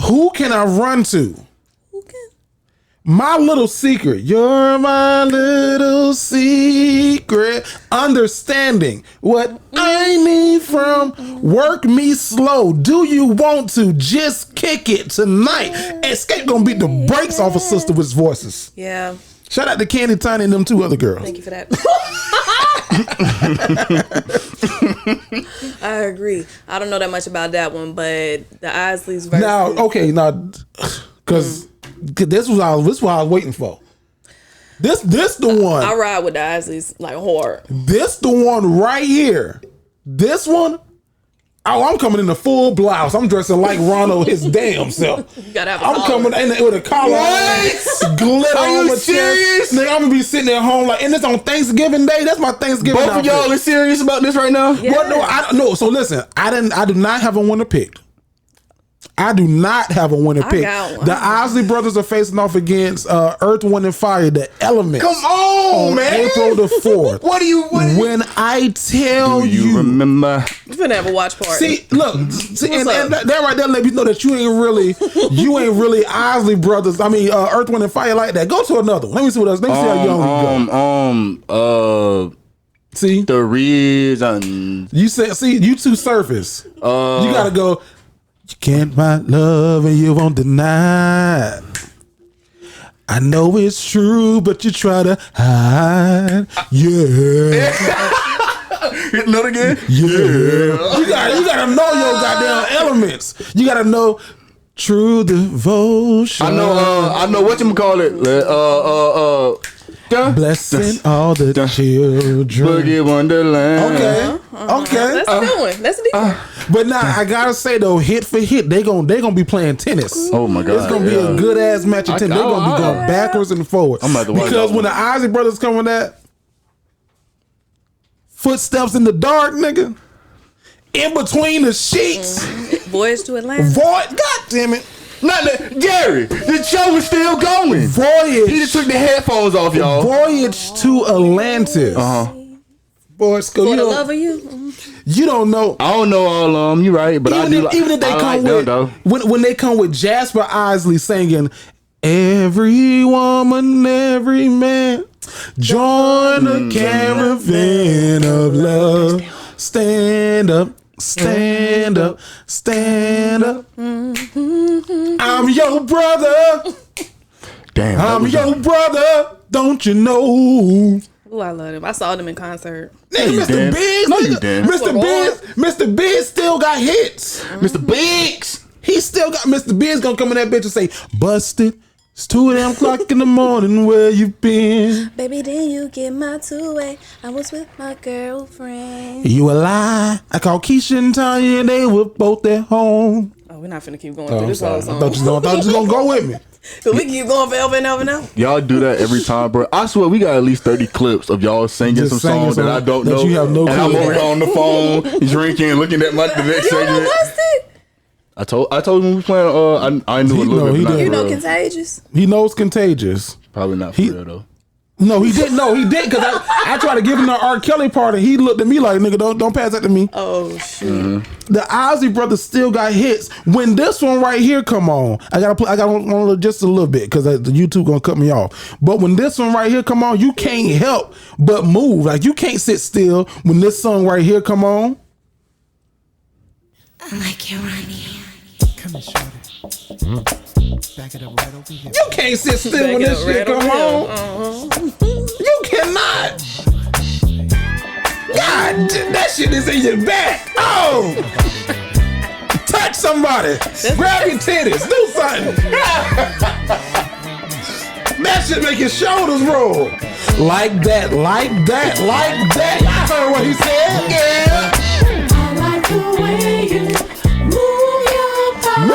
Who can I run to? My little secret. You're my little secret. Understanding what I need from Work Me Slow. Do you want to just kick it tonight? Escape gonna beat the brakes off of Sister with voices. yeah. Shout out to Candy Tiny and them two other girls. Thank you for that. I agree. I don't know that much about that one, but the Isleys versus because this was what I was waiting for. This the one. I ride with the Isleys like hard. This the one right here. This one. Oh, I'm coming in a full blouse. I'm dressing like Ronald his damn self. You gotta have a I'm collar. coming in with a collar on, glitter Are on you my serious? chest. Nigga, I'm gonna be sitting at home like, and it's on Thanksgiving Day. That's my Thanksgiving. Both of y'all are serious about this right now? Yeah. What? No, I don't know. So listen, I do not have a winner picked. I do not have a winner pick. got one. The Isley brothers are facing off against Earth, Wind, and Fire, the Elements. Come on, man. April the 4th. What do you When I tell do you remember? We're gonna have a watch party. See, look, and up? that right there let me know that you ain't really Isley brothers. I mean, Earth, Wind, and Fire like that. Go to another one. Let me see what else. Let me see how young we go. See, The reason. you said, see, you too surface. You gotta go. You can't find love and you won't deny. I know it's true, but you try to hide. Yeah. Know it again? Yeah. You gotta know your goddamn elements. You gotta know true devotion. I know what you call it. Blessing all the children. Boogie Wonderland. Okay. That's a good one. That's a deep one. But now I gotta say though, hit for hit, they gonna be playing tennis. Oh my God. It's gonna be a good ass match of tennis. They're gonna be going backwards and forwards. I'm about to watch because that when the Isley brothers come with that footsteps in the dark, nigga, in between the sheets, Voyage to Atlanta. God damn it, Gary, the show is still going. He Voyage, just took the headphones off, y'all. Voyage to Atlantis. Boy, Vasco, For the love of you. you don't know. I don't know all of them. You right, but Even if they come with when they come with Jasper Isley singing every woman, every man, join the caravan of love. Stand up, stand up, stand up. I'm your brother. Damn, I'm your brother. Don't you know? Oh, I love them. I saw them in concert. Nigga, you Mr. didn't. Biggs, No, you nigga. didn't. Mr. Biggs still got hits. Mr. Biggs. He still got Mr. Biggs gonna come in that bitch and say, busted. It's 2 damn o'clock in the morning. Where you been? Baby, did you get my two-way? I was with my girlfriend. You a lie. I called Keisha and Tanya and they were both at home. Oh, we're not finna keep going through this whole I song. thought you was gonna go with me. So we keep going forever and ever and ever. Y'all do that every time, bro. I swear we got at least 30 clips of y'all singing Just some singing songs that I don't that know. you have no and I'm clue. over here on the phone, drinking, looking at the next segment. I told him we was playing. I knew a little bit. But not You for know, real. Contagious. He knows Contagious. Probably not for real though. No, he didn't. No, he did. Because I tried to give him the R. Kelly part, and he looked at me like, "Nigga, don't pass that to me." Oh shoot. The Isley brothers still got hits. When this one right here come on, I got on just a little bit because the YouTube gonna cut me off. But when this one right here come on, you can't help but move. Like you can't sit still when this song right here come on. I like your Ronnie. Come here, shorty. Back it up right over here. You can't sit still when this shit come on. You cannot. God, that shit is in your back. Oh, touch somebody. Grab your titties. Do something. That shit make your shoulders roll. Like that, like that, like that. I heard what he said. Yeah. I like the way you move your body.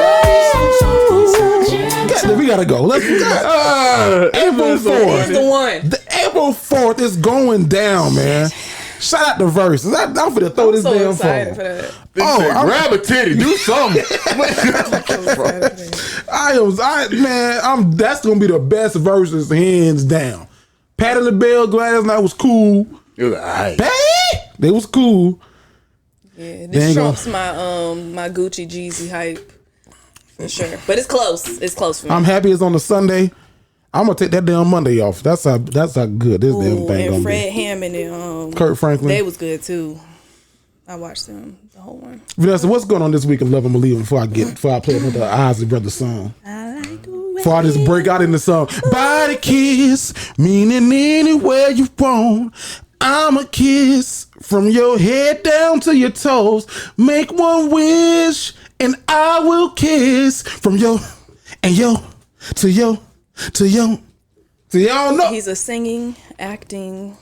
God, we gotta go. Let's go. April 4th. Here's the one. The April 4th is going down, man. Shout out to Versus. I'm finna throw this so damn excited phone. for that. Grab a titty, do something. That's gonna be the best Versus hands down. Patty LaBelle, Gladys Knight was cool. It was alright. They was cool. Yeah, this trumps my my Gucci Jeezy hype for sure. But it's close. It's close for me. I'm happy it's on a Sunday. I'm gonna take that damn Monday off. That's how good this damn thing and gonna Fred be. Hammond and Kurt Franklin. They was good too. I watched them the whole one. Vanessa, what's going on this week of Love and Believe before I play another Ozzy Brothers song? Before I just break out in the song. Body kiss, meaning anywhere you want. I'm a kiss from your head down to your toes. Make one wish and I will kiss from your and yo to yo to yo to y'all know. He's a singing, acting,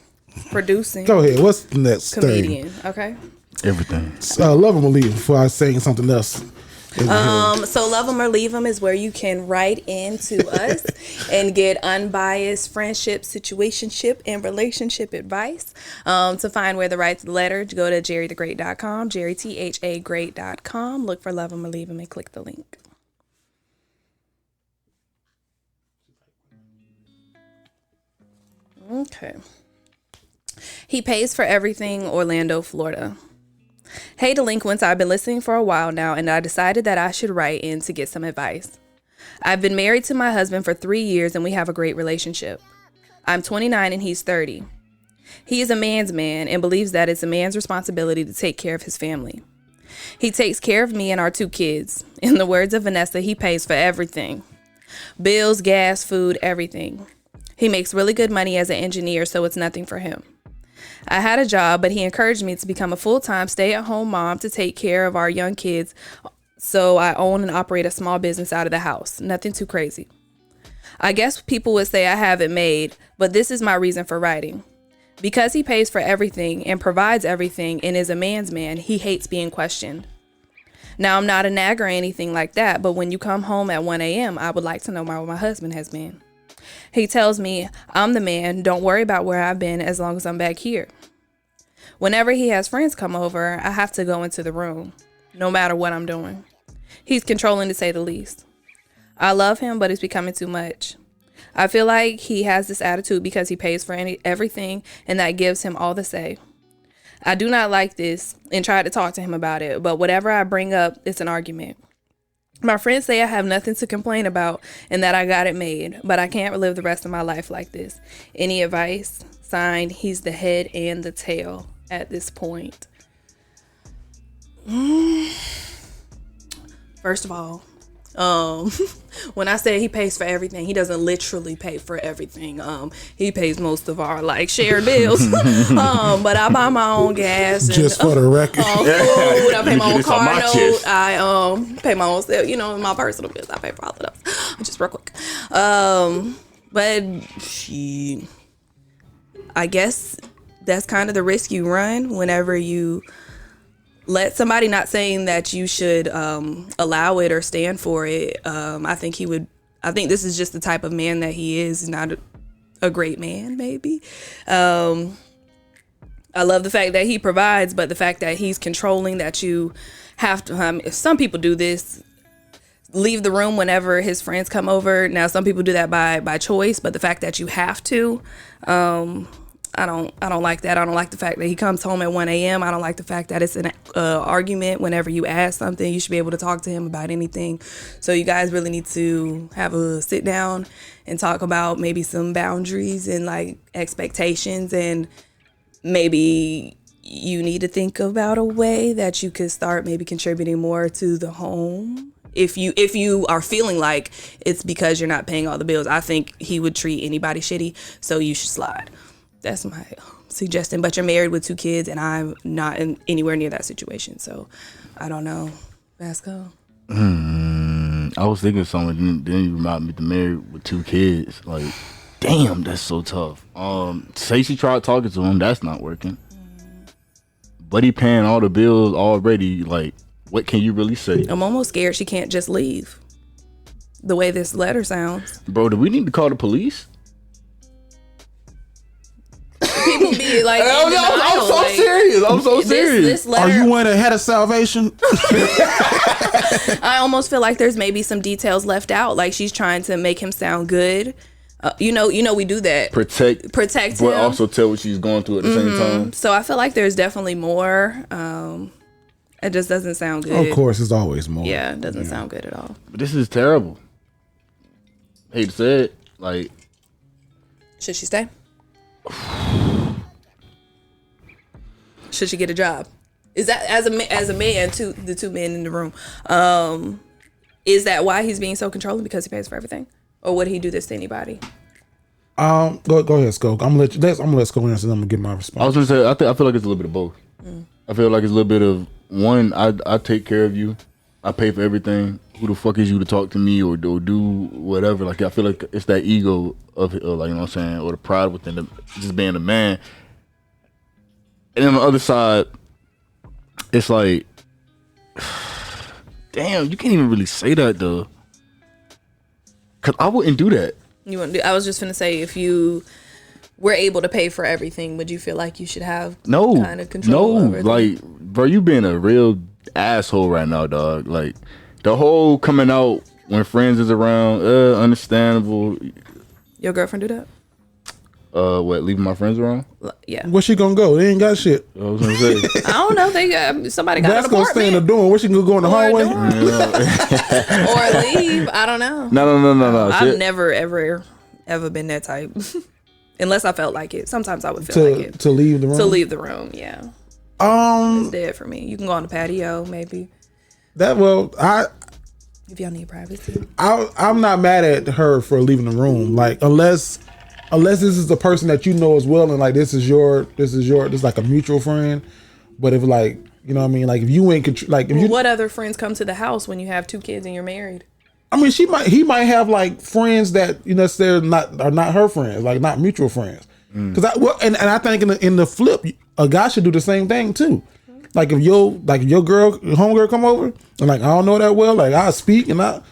producing. Go ahead. What's the next comedian? thing? Okay. Everything. Love and Believe before I say something else. So Love 'em or Leave 'em is where you can write into us and get unbiased friendship, situationship, and relationship advice. To find where to write the letter, go to jerrythegreat.com, jerrythagreat.com. Look for Love 'em or Leave 'em and click the link. Okay. He pays for everything, Orlando, Florida. Hey Delinquents, I've been listening for a while now and I decided that I should write in to get some advice. I've been married to my husband for 3 years and we have a great relationship. I'm 29 and he's 30. He is a man's man and believes that it's a man's responsibility to take care of his family. He takes care of me and our 2 kids. In the words of Vanessa, he pays for everything. Bills, gas, food, everything. He makes really good money as an engineer, so it's nothing for him. I had a job, but he encouraged me to become a full-time stay-at-home mom to take care of our young kids, so I own and operate a small business out of the house. Nothing too crazy. I guess people would say I have it made, but this is my reason for writing. Because he pays for everything and provides everything and is a man's man, he hates being questioned. Now, I'm not a nag or anything like that, but when you come home at 1 a.m., I would like to know where my husband has been. He tells me, I'm the man, don't worry about where I've been as long as I'm back here. Whenever he has friends come over, I have to go into the room, no matter what I'm doing. He's controlling to say the least. I love him, but it's becoming too much. I feel like he has this attitude because he pays for everything and that gives him all the say. I do not like this and try to talk to him about it, but whatever I bring up, it's an argument. My friends say I have nothing to complain about and that I got it made, but I can't live the rest of my life like this. Any advice? Signed, he's the head and the tail at this point. First of all, when I say he pays for everything, he doesn't literally pay for everything. He pays most of our shared bills. But I buy my own gas. Just for the record. Food. I pay my own car note. I pay my own, my personal bills. I pay for all of those. Just real quick. But I guess that's kind of the risk you run whenever you let somebody, not saying that you should allow it or stand for it. I think this is just the type of man that he is. He's not a great man, maybe. I love the fact that he provides, but the fact that he's controlling, that you have to, if some people do this, leave the room whenever his friends come over. Now, some people do that by choice, but the fact that you have to, I don't like that. I don't like the fact that he comes home at 1 a.m. I don't like the fact that it's an argument whenever you ask something. You should be able to talk to him about anything. So you guys really need to have a sit down and talk about maybe some boundaries and expectations, and maybe you need to think about a way that you could start maybe contributing more to the home. If you are feeling like it's because you're not paying all the bills, I think he would treat anybody shitty, so you should slide. That's my suggestion. But you're married with 2 kids, and I'm not anywhere near that situation, so I don't know. Vasco? I was thinking of something, then you remind me to married with 2 kids. Damn, that's so tough. Say she tried talking to him, that's not working. But he paying all the bills already. What can you really say? I'm almost scared she can't just leave. The way this letter sounds. Bro, do we need to call the police? people be like, I'm so serious. I'm so serious. This letter, Are you wearing a head of salvation? I almost feel like there's maybe some details left out. Like she's trying to make him sound good. We do that. Protect but him. also tell what she's going through at the same time. So I feel like there's definitely more. It just doesn't sound good. Of course, there's always more. Yeah, it doesn't sound good at all. But this is terrible. Hate to say it. Like, should she stay? Should she get a job? Is that as a man, the two men in the room? Is that why he's being so controlling, because he pays for everything, or would he do this to anybody? Go ahead, Sco. I'm gonna let Sco answer. I'm gonna give my response. I was gonna say, I feel like it's a little bit of both. I feel like it's a little bit of one. I take care of you. I pay for everything. Who the fuck is you to talk to me or do whatever? Like, I feel like it's that ego of like, you know what I'm saying, or the pride within just being a man. And then on the other side, it's like, damn, you can't even really say that though, cause I wouldn't do that. You wouldn't do? I was just gonna say, if you were able to pay for everything, would you feel like you should have kind of control over like, bro, you being a real asshole right now, dog. Like, the whole coming out when friends is around, understandable. Your girlfriend do that? What, leaving my friends around? Yeah. Where she gonna go? They ain't got shit. I was gonna say. I don't know. They got somebody got That's gonna stay in the dorm. Where she gonna go in the hallway? Or leave. I don't know. No. I've never ever been that type. Unless I felt like it. Sometimes I would feel like it. To leave the room? To leave the room, yeah. It's dead for me. You can go on the patio, maybe. If y'all need privacy. I'm not mad at her for leaving the room. Like, unless this is the person that you know as well, and like this is like a mutual friend. But if, like, you know what I mean, like if you ain't like, if what other friends come to the house when you have 2 kids and you're married? I mean, he might have like friends that, you know, are not her friends, like not mutual friends. Because I think in the flip, a guy should do the same thing too. Like if your homegirl come over and like I don't know that well, like I speak and I'm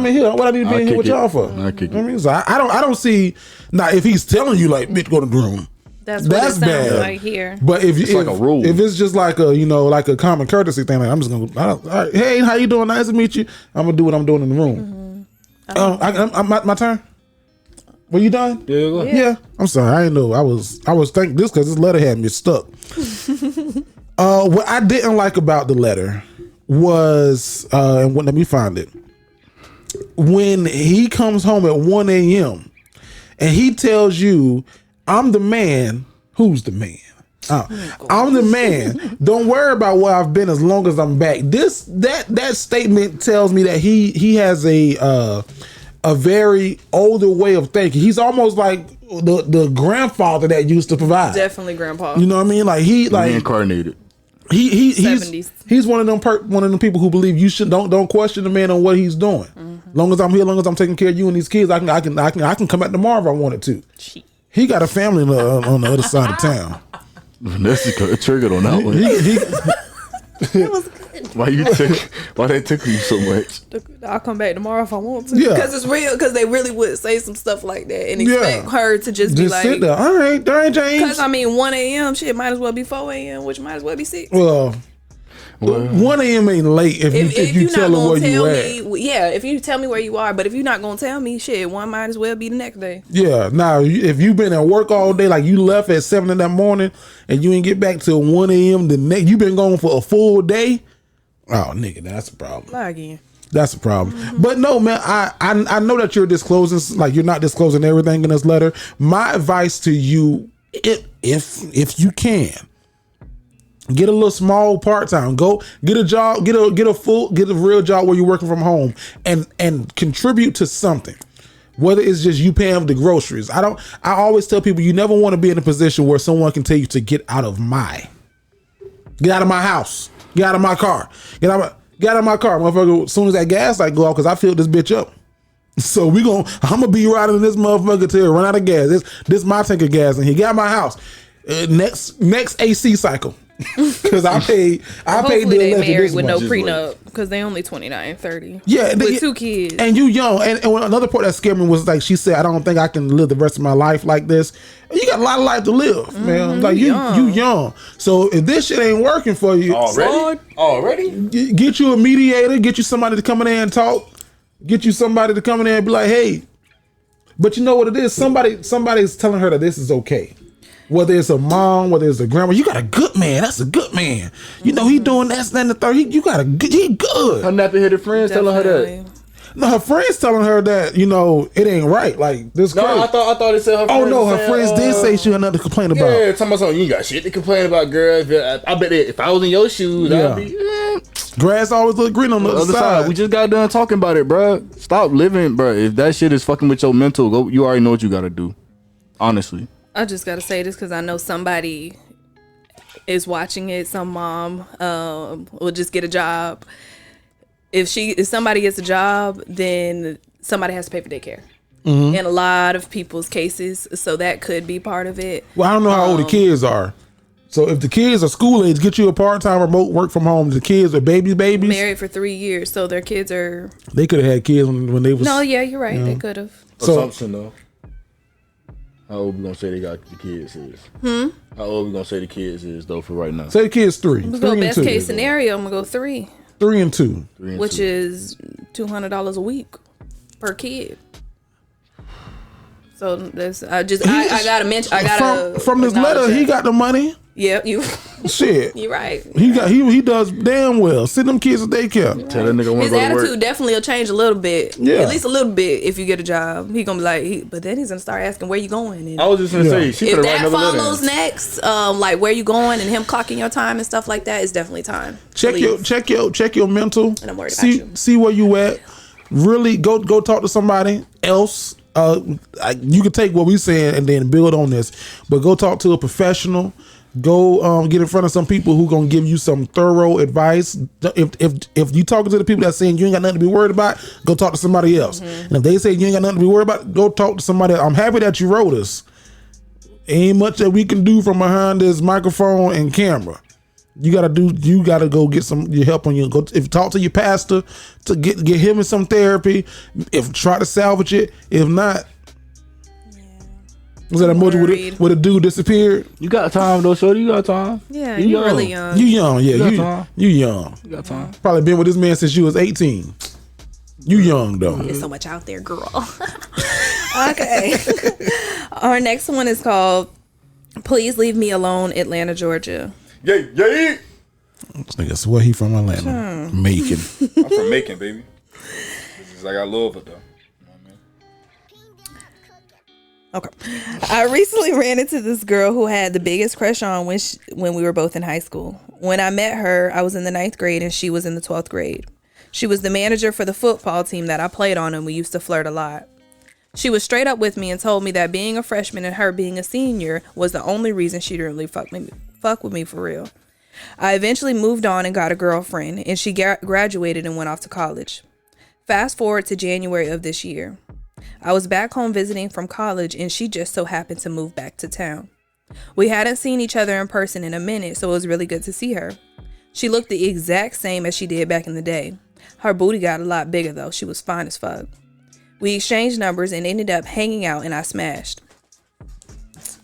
in here. What I need to be in here with y'all for? I mean, so I don't see now if he's telling you like, bitch, go to the room. That's what it sounds bad. like here. But if like a rule, if it's just like a common courtesy thing, like I'm just gonna, all right, hey, how you doing? Nice to meet you. I'm gonna do what I'm doing in the room. My turn. Were you done? Yeah. I'm sorry. I didn't know. I was thinking this because this letter had me stuck. What I didn't like about the letter was, let me find it. When he comes home at 1 a.m. and he tells you, I'm the man. Who's the man? I'm the man. Don't worry about where I've been as long as I'm back. That statement tells me that he has a very older way of thinking. He's almost like the grandfather that used to provide. Definitely grandpa. You know what I mean? Like reincarnated. He's one of them people who believe you should don't question the man on what he's doing. Long as I'm here, long as I'm taking care of you and these kids, I can come back tomorrow if I wanted to. He got a family on the other side of town. Vanessa triggered on that one. That was good. Why they took you so much? I'll come back tomorrow if I want to. Yeah. Because it's real. Because they really would say some stuff like that and expect her to just be like, sit there. All right, James. Because I mean, 1 a.m. shit might as well be 4 a.m., which might as well be 6. Well, 1 a.m. ain't late if you tell her where you at. Yeah, if you tell me where you are, but if you're not gonna tell me, shit, one might as well be the next day. Yeah. Now, if you've been at work all day, like you left at 7 in the morning and you ain't get back till 1 a.m. the next, you been gone for a full day. Oh, nigga, that's a problem. Lie again. That's a problem. But no, man, I know that you're disclosing, like you're not disclosing everything in this letter. My advice to you, if you can, get a little small part-time, go get a job, get a real job where you're working from home and contribute to something. Whether it's just you paying for the groceries. I always tell people you never want to be in a position where someone can tell you to get out of my house. Get out of my car. Get out of my car, motherfucker. As soon as that gas light go off, because I filled this bitch up. So I'm gonna be riding this motherfucker till it run out of gas. This my tank of gas, and he got my house. Next AC cycle. Because I paid Hopefully the they alleged married this with no much. prenup because they only 29, 30. Yeah, with 2 kids. And you young. And another part that scared me was like she said, I don't think I can live the rest of my life like this. You got a lot of life to live, man. Like you young. So if this shit ain't working for you, already, get you a mediator, get you somebody to come in there and talk, get you somebody to come in there and be like, hey. But you know what it is? Somebody's telling her that this is okay. Whether it's a mom, whether it's a grandma, you got a good man. That's a good man. You know he doing that and the third. You got a good. He good. Her nappy-headed friends telling her that. No, her friends telling her that it ain't right. Like this. No, crazy. I thought it said her. Oh no, her friends did say she had nothing to complain about. Yeah, talking about something you ain't got shit to complain about, girl. I bet if I was in your shoes, I'd be. Grass always look green on the other side. We just got done talking about it, bro. Stop living, bro. If that shit is fucking with your mental, you already know what you gotta do. Honestly. I just gotta say this because I know somebody is watching it. Some mom will just get a job. If somebody gets a job, then somebody has to pay for daycare. In a lot of people's cases, so that could be part of it. Well, I don't know how old the kids are. So if the kids are school age, get you a part-time remote work from home. The kids are babies. Married for 3 years, so their kids are. They could have had kids when they was. No, yeah, you're right. They could have. Assumption though. How old we gonna say they got the kids is? How old we gonna say the kids is though for right now? Say the kids 3. Let's go best case scenario. I'm gonna go 3. 3 and 2. Which is $200 a week per kid. So this, I gotta mention. From this letter, he got the money. Yep, you. Shit, You're right. He does damn well. Send them kids to daycare. Right. Tell that nigga his attitude definitely will change a little bit. Yeah, at least a little bit if you get a job. He gonna be like, but then he's gonna start asking where you going. And I was just gonna say, she if write that another letter. follows next, like where you going and him clocking your time and stuff like that, is definitely time. Check your mental. And I'm worried about you. See where you at. Really go talk to somebody else. You can take what we saying and then build on this, but go talk to a professional. Go get in front of some people who gonna give you some thorough advice. If you talking to the people that saying you ain't got nothing to be worried about, go talk to somebody else. And if they say you ain't got nothing to be worried about, go talk to somebody else. I'm happy that you wrote us. Ain't much that we can do from behind this microphone and camera. You gotta go get your help on you. If talk to your pastor to get him in some therapy. If try to salvage it. If not. Was that a movie where the dude disappeared? You got time though, shorty. You got time. Yeah, you're really young. You young, yeah. You young. You got time. Probably been with this man since you was 18. You young though. There's so much out there, girl. Okay. Our next one is called "Please Leave Me Alone," Atlanta, Georgia. Yeah. This nigga swear he from Atlanta. Macon. I'm from Macon, baby. It's like I love it though. Okay. I recently ran into this girl who had the biggest crush on when we were both in high school. When I met her, I was in the 9th grade and she was in the 12th grade. She was the manager for the football team that I played on, and we used to flirt a lot. She was straight up with me and told me that being a freshman and her being a senior was the only reason she didn't really fuck with me for real. I eventually moved on and got a girlfriend, and she graduated and went off to college. Fast forward to January of this year. I was back home visiting from college, and she just so happened to move back to town. We hadn't seen each other in person in a minute, so it was really good to see her. She looked the exact same as she did back in the day. Her booty got a lot bigger though. She was fine as fuck. We exchanged numbers and ended up hanging out, and I smashed.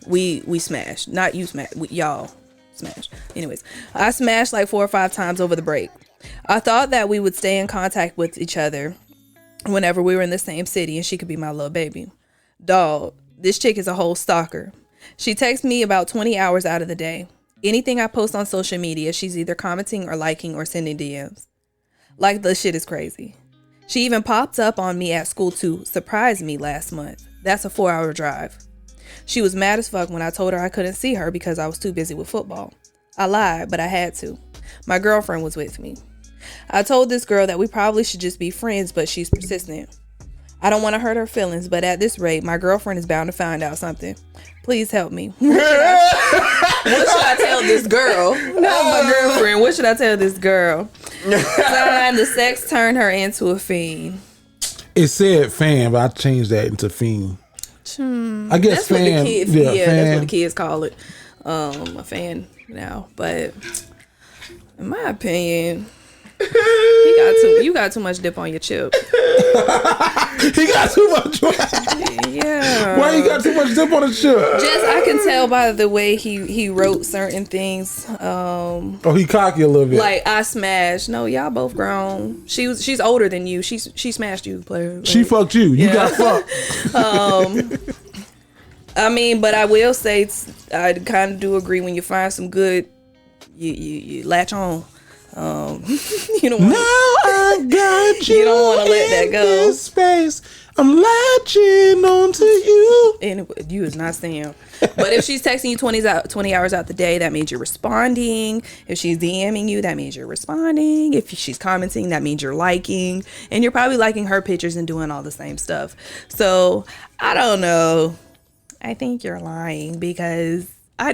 We smashed. Not you smashed. Y'all smashed. Anyways, I smashed like 4 or 5 times over the break. I thought that we would stay in contact with each other whenever we were in the same city and she could be my little baby. Dog, this chick is a whole stalker. She texts me about 20 hours out of the day. Anything I post on social media, she's either commenting or liking or sending DMs. Like, the shit is crazy. She even popped up on me at school to surprise me last month. That's a 4-hour drive. She was mad as fuck when I told her I couldn't see her because I was too busy with football. I lied, but I had to. My girlfriend was with me. I told this girl that we probably should just be friends, but she's persistent. I don't want to hurt her feelings, but at this rate, my girlfriend is bound to find out something. Please help me. What should I tell this girl? Not my girlfriend. What should I tell this girl? Sign, the sex turned her into a fiend. It said fan, but I changed that into fiend. I guess That's fan. what the kids, that's what the kids call it. a fan now. But in my opinion, you got too much dip on your chip. He got too much. Yeah. Why you got too much dip on the chip? Just I can tell by the way he wrote certain things. Oh, he cocky a little bit. Like I smashed. No, y'all both grown. She's older than you. She smashed you, player. Like, she fucked you. You got fucked. I mean, but I will say I kind of do agree when you find some good, you latch on. You don't want. Now I got you. You don't want to let that go. This space. I'm latching onto you. And you is not Sam. But if she's texting you 20 hours out the day, that means you're responding. If she's DMing you, that means you're responding. If she's commenting, that means you're liking. And you're probably liking her pictures and doing all the same stuff. So I don't know. I think you're lying because I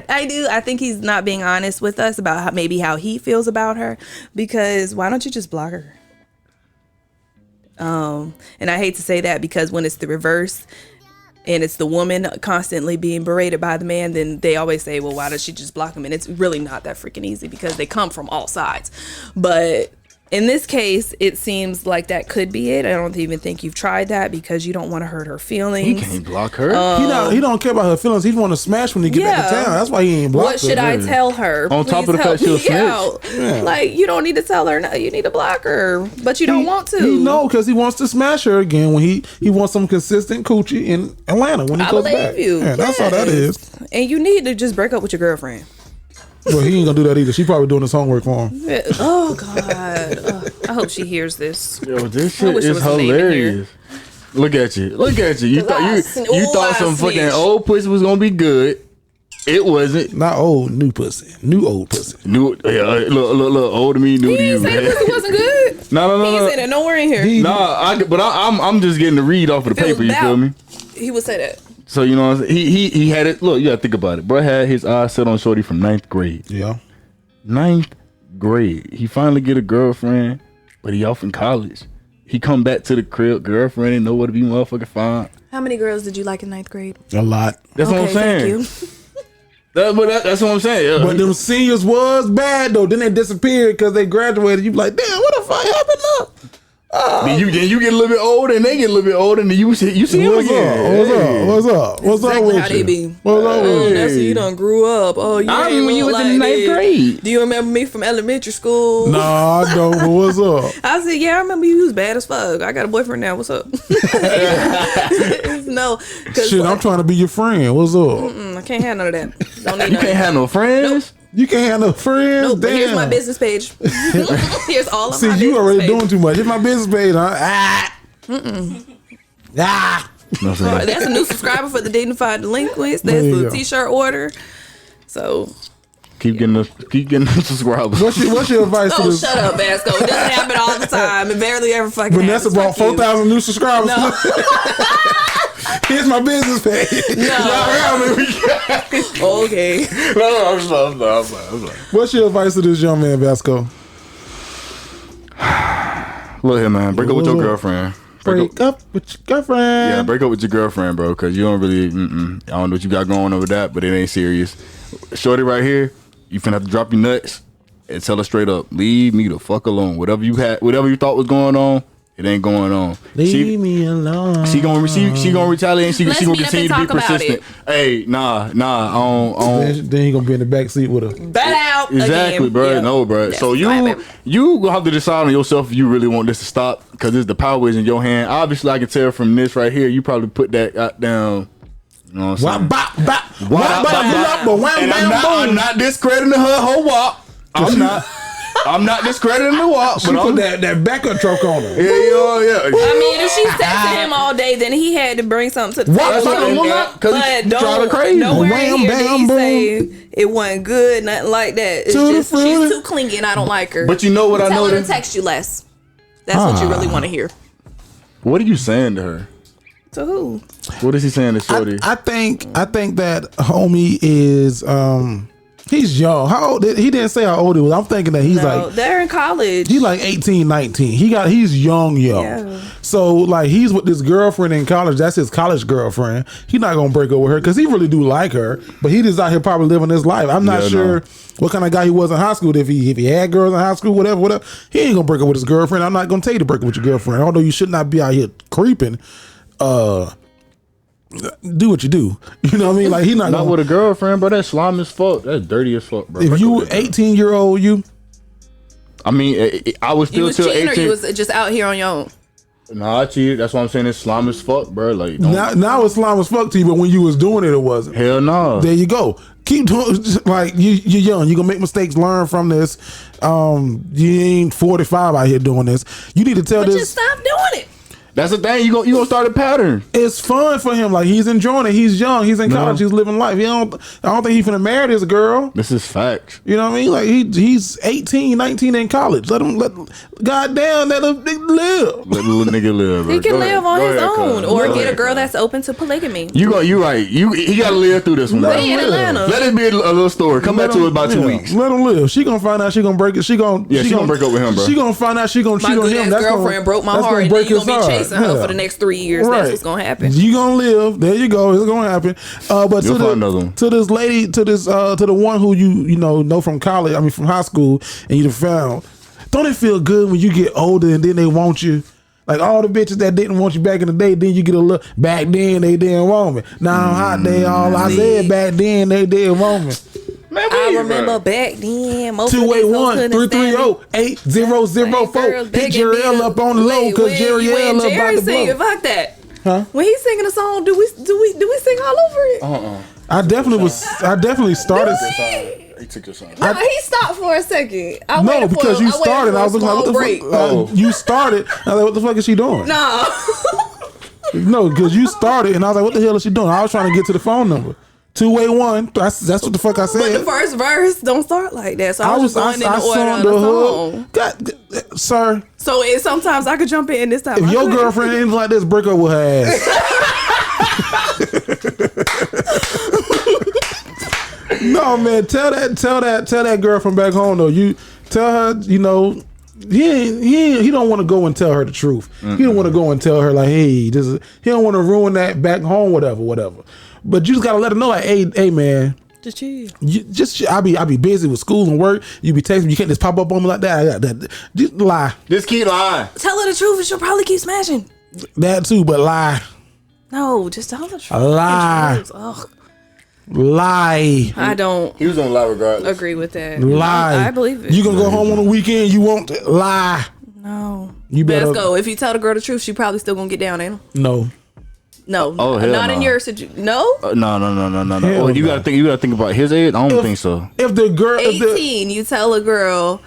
think he's not being honest with us about how he feels about her, because why don't you just block her? And I hate to say that because when it's the reverse and it's the woman constantly being berated by the man, then they always say, well, why does she just block him? And it's really not that freaking easy because they come from all sides. But in this case, it seems like that could be it. I don't even think you've tried that because you don't want to hurt her feelings. He can't block her. He don't care about her feelings. He want to smash when he get back to town. That's why he ain't blocked her. What should I tell her? On top of the fact she'll snitch. Yeah. Like, you don't need to tell her. No, you need to block her. But you don't want to. He know because he wants to smash her again when he wants some consistent coochie in Atlanta when he I goes believe back. you. Yeah, that's all that is. And you need to just break up with your girlfriend. Well, he ain't gonna do that either. She probably doing his homework for him. Oh, God. I hope she hears this. Yo, this I shit wish there is was a name in here. hilarious. Look at you. You thought some fucking snitch. old pussy was gonna be good. It wasn't. Not old, new pussy. New old pussy. Look, old to me, new to He you. didn't say the pussy wasn't good. No. He didn't say that nowhere in here. I'm just getting the read off of the If it paper. was You feel about- me? He would say that. So you know what I'm saying? He had it. Look, you gotta think about it. Bro had his eyes set on shorty from 9th grade. Yeah. 9th grade. He finally get a girlfriend, but he off in college. He come back to the crib, girlfriend ain't nowhere to be motherfucking fine. How many girls did you like in 9th grade? A lot. That's what I'm saying. Thank you. That's what I'm saying. Yeah. But them seniors was bad though. Then they disappeared because they graduated. You be like, damn, what the fuck happened up? Then you get a little bit older, and they get a little bit older, and then you see him What's again. What's up? What's up Exactly with how you? they be. What's up with you? That's you done grew up. Oh, you I ain't remember you look was in like 9th this. grade. Do you remember me from elementary school? Nah, I don't. But what's up? I said, yeah, I remember you was bad as fuck. I got a boyfriend now. What's up? No, cause Shit, I'm trying to be your friend. What's up? I can't have none of that. Don't need You none. can't have no friends. You can't have no friends. Nope, but here's Damn. my business page. Here's all of See, my business you already page. doing too much. It's my business page, huh? No, sir. That's a new subscriber for the Dignified Delinquents. There That's you the go. t-shirt order. So, Keep getting the subscribers. What's your advice to oh, this? shut up, Vasco. It doesn't happen all the time. It barely ever fucking Vanessa happens. brought Fuck you. 4,000 new subscribers. No. Here's my business page. Okay. No, I'm sorry. What's your advice to this young man, Vasco? Look here, man. Break up with your girlfriend. Break up with your girlfriend. Yeah, break up with your girlfriend, bro, because you don't really, I don't know what you got going over that, but it ain't serious. Shorty right here, you finna have to drop your nuts and tell her straight up, leave me the fuck alone. Whatever you thought was going on, it ain't going on. Leave me alone. She gonna retaliate and she Let's gonna meet up continue and to be talk about persistent. Hey, nah, I don't. Then he gonna be in the back seat with her. Bet out. Exactly, again. bro. Yeah. No, bro. That's So you gonna have to decide on yourself if you really want this to stop, because the power is in your hand. Obviously, I can tell from this right here, you probably put that down. You know what I'm saying? And I'm not discrediting her whole walk. I'm not discrediting the walk. She But put I'm that backup truck on her. yeah. I mean, if she's texting him all day, then he had to bring something to the What? table. Because But he drive her crazy. nowhere Wham, in here did bam, he boom. say it wasn't good, nothing like that. It's To the just she's fruit. too clingy and I don't like her. But you know what I Tell her to noticed? text you less. That's what you really want to hear. What are you saying to her? To who? What is he saying to Shorty? I think that homie is He's young. How old? He didn't say how old he was. I'm thinking that he's like they're in college. he's like 18, 19. He's young. Yeah. So like he's with this girlfriend in college. That's his college girlfriend. He's not gonna break up with her because he really do like her. But he just out here probably living his life. I'm not sure what kind of guy he was in high school. If he had girls in high school, whatever. He ain't gonna break up with his girlfriend. I'm not gonna tell you to break up with your girlfriend. Although you should not be out here creeping. Do what you do. You know what I mean? Like he not with a girlfriend, bro. That's slime as fuck. That's dirty as fuck, bro. If you 18-year-old, I mean, I was still You was till cheating 18. or you was just out here on your own? Nah, I cheated. That's why I'm saying it's slime as fuck, bro. Like now it's slime as fuck to you, but when you was doing it wasn't. Hell no. There you go. Keep doing like you're young. You're gonna make mistakes. Learn from this. You ain't 45 out here doing this. You need to tell But this. just stop doing it. That's the thing. You gonna start a pattern. It's fun for him. Like he's enjoying it. He's young. He's in college. He's living life. I don't think he's finna marry this girl. This is facts. You know what I mean? Like he's 18, 19 in college. Goddamn, let him live. Let the little nigga live, bro. He can Go live ahead. on Go his ahead, own, cuz. or Go get ahead, a girl cuz. that's open to polygamy. You right. He gotta live through this one, bro. They in Atlanta. Let it be a little story. Come back to it about 2 weeks. Let him live. She gonna find out. She gonna break it. She gonna break up with him, bro. She gonna find out. She gonna My cheat on good him. ass That's girlfriend broke my that's heart, and then break you gonna his be heart. chasing her Yeah. for the next 3 years. Right. That's what's gonna happen. You gonna live. There you go. It's gonna happen. But You'll find another one. to this lady, to the one who you know from college. I mean from high school, and you found. Don't it feel good when you get older and then they want you? Like all the bitches that didn't want you back in the day, then you get a look. Back then they didn't want me. Now I'm hot. They all I said back then they didn't want me. Man, I remember back then. Most of 281-330-8004. Hit Jerry L up on the low because Jerry L up about to blow. Fuck that. Huh? When he's singing a song, do we sing all over it? I definitely started. He took your song. No, he stopped for a second. No, because you started. I was looking like, what the fuck? You started. I was like, what the fuck is she doing? No. No, because you started, and I was like, what the hell is she doing? I was trying to get to the phone number. 281. That's what the fuck I said. But the first verse don't start like that. So I was just going in the order sung of the song. God, sir. So sometimes I could jump in this time. If your girlfriend ain't like this, break up with her ass. No, man. Tell that girl from back home though. You tell her, you know, he don't want to go and tell her the truth. He don't want to go and tell her like, hey, he don't want to ruin that back home, whatever. But you just gotta let her know, like, hey, man. Just chill. I be busy with school and work. You be texting me. You can't just pop up on me like that. Just lie. Just keep lying. Tell her the truth, and she'll probably keep smashing. That too, but lie. No, just tell her the truth. Lie. Ugh. Lie. I don't He was gonna lie regardless. agree with that. Lie. I believe it. You gonna go home on the weekend? You won't lie. No. You better Vasco, if you tell the girl the truth, she probably still gonna get down, ain't her? No. No. Oh, hell not no. in your situation. No? No. Hell Oh, you no. gotta think about his age. I don't think so. If the girl, 18, you tell a girl,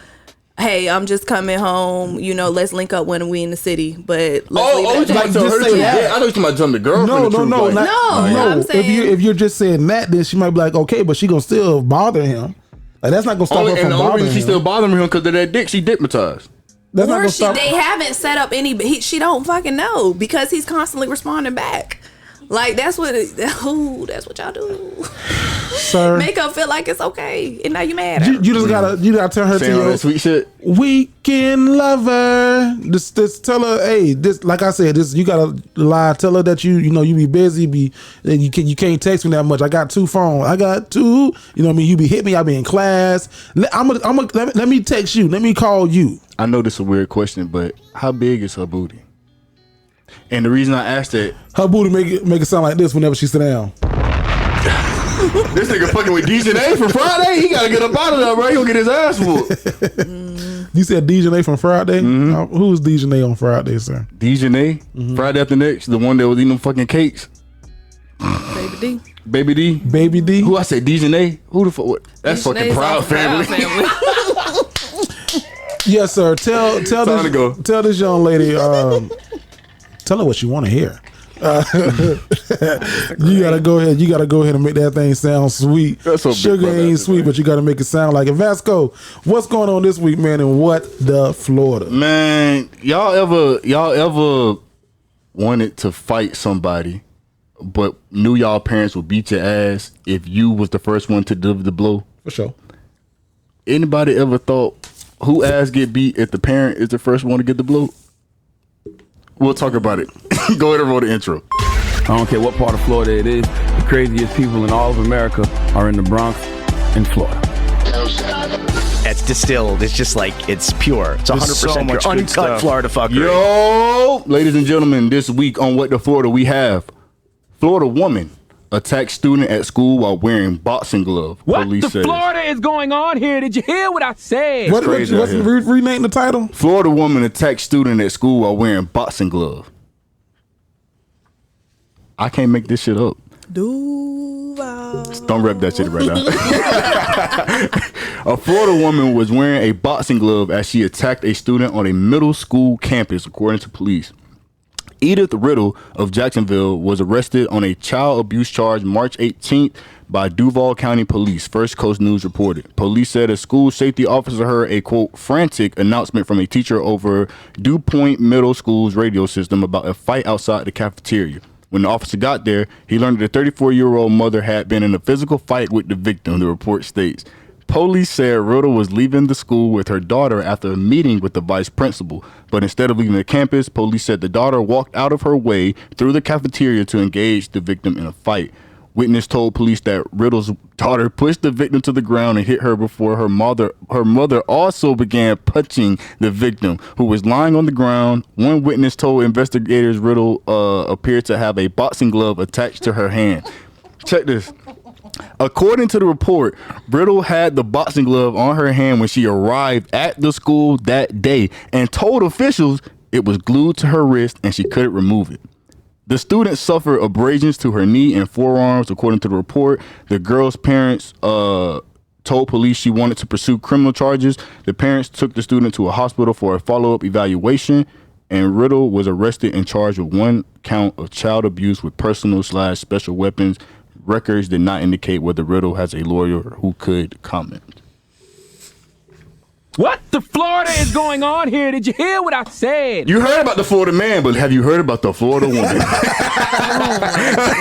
hey, I'm just coming home, you know, let's link up when we in the city. But let's leave you it at talking that. about just her? say Yeah, that. I thought you talking about telling the girlfriend the truth. no, like, I'm saying- if you're just saying that, then she might be like, okay, but she gonna still bother him. Like that's not gonna stop her and from the only bothering reason him. she still bothering him because of that dick. She dickmatized. That's not Or gonna stop. they haven't set up any, she don't fucking know because he's constantly responding back. Like that's what y'all do. Sir, Make her feel like it's okay, and now you mad at her. you gotta tell her Saying all to that sweet shit. weekend lover. Just tell her, hey, this like I said, this you gotta lie. Tell her that you know you be busy, you can't text me that much. I got 2 phones. I got 2. You know what I mean? You be hit me. I be in class. Let me text you. Let me call you. I know this is a weird question, but how big is her booty? And the reason I asked that, Her booty make it sound like this whenever she sit down. this nigga fucking with DJ from Friday. He gotta get up out of there, bro. He gonna get his ass whooped. You said DJ from Friday? Who's DJ on Friday, sir? DJ Friday after next, the one that was eating them fucking cakes. Baby D. Baby D. Baby D? Who I said DJ? Who the fuck? What? That's fucking Nay's Proud off the Family. Yes, sir. Tell this young lady, tell her what you want to hear. You gotta go ahead. You gotta go ahead and make that thing sound sweet. That's what Sugar Big Brother ain't has to sweet, say. but you gotta make it sound like it. Vasco, what's going on this week, man? And what the Florida? Man, y'all ever wanted to fight somebody, but knew y'all parents would beat your ass if you was the first one to deliver the blow? For For sure. Anybody ever thought who ass get beat if the parent is the first one to get the blow? We'll talk about it. Go ahead and roll the intro. I don't care what part of Florida it is. The craziest people in all of America are in the Bronx in Florida. It's distilled. It's just like, it's pure. It's 100% pure. Uncut Florida fuckery. Yo, ladies and gentlemen, this week on What the Florida, we have Florida woman attacked student at school while wearing boxing glove. What Police the says. Florida is going on here? Did you hear what I said? What's rename the title? Florida woman attacked student at school while wearing boxing glove. I can't make this shit up. Don't rep that shit right now. A Florida woman was wearing a boxing glove as she attacked a student on a middle school campus, according to police. Edith Riddle of Jacksonville was arrested on a child abuse charge March 18th by Duval County Police, First Coast News reported. Police said a school safety officer heard a, quote, frantic announcement from a teacher over Dew Point Middle School's radio system about a fight outside the cafeteria. When the officer got there, he learned that the 34-year-old mother had been in a physical fight with the victim, the report states. Police said Riddle was leaving the school with her daughter after a meeting with the vice principal. But instead of leaving the campus, police said the daughter walked out of her way through the cafeteria to engage the victim in a fight. Witness told police that Riddle's daughter pushed the victim to the ground and hit her before her mother also began punching the victim, who was lying on the ground. One witness told investigators Riddle appeared to have a boxing glove attached to her hand. Check this. According to the report, Riddle had the boxing glove on her hand when she arrived at the school that day and told officials it was glued to her wrist and she couldn't remove it. The student suffered abrasions to her knee and forearms, according to the report. The girl's parents told police she wanted to pursue criminal charges. The parents took the student to a hospital for a follow-up evaluation, and Riddle was arrested and charged with 1 count of child abuse with personal/special weapons. Records did not indicate whether Riddle has a lawyer who could comment. What the Florida is going on here? Did you hear what I said? You heard about the Florida man, but have you heard about the Florida woman? Oh my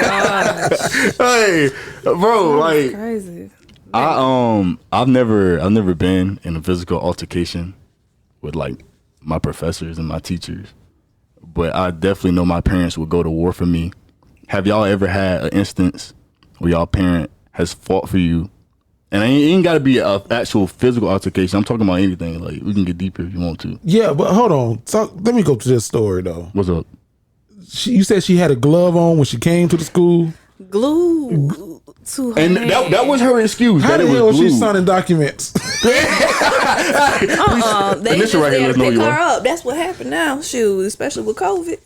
gosh. Hey, bro, like Crazy. I've never been in a physical altercation with like my professors and my teachers, but I definitely know my parents would go to war for me. Have y'all ever had an instance where y'all parent has fought for you? And it ain't got to be an actual physical altercation. I'm talking about anything. Like, we can get deeper if you want to. Yeah, but hold on. Let me go to this story, though. What's up? You said she had a glove on when she came to the school? Glue to her And hand. that was her excuse. How that the it hell was was she glued. signing documents? They Vanessa just right here, there let's to know pick you her are. up. That's what happened now. Shoot, especially with COVID.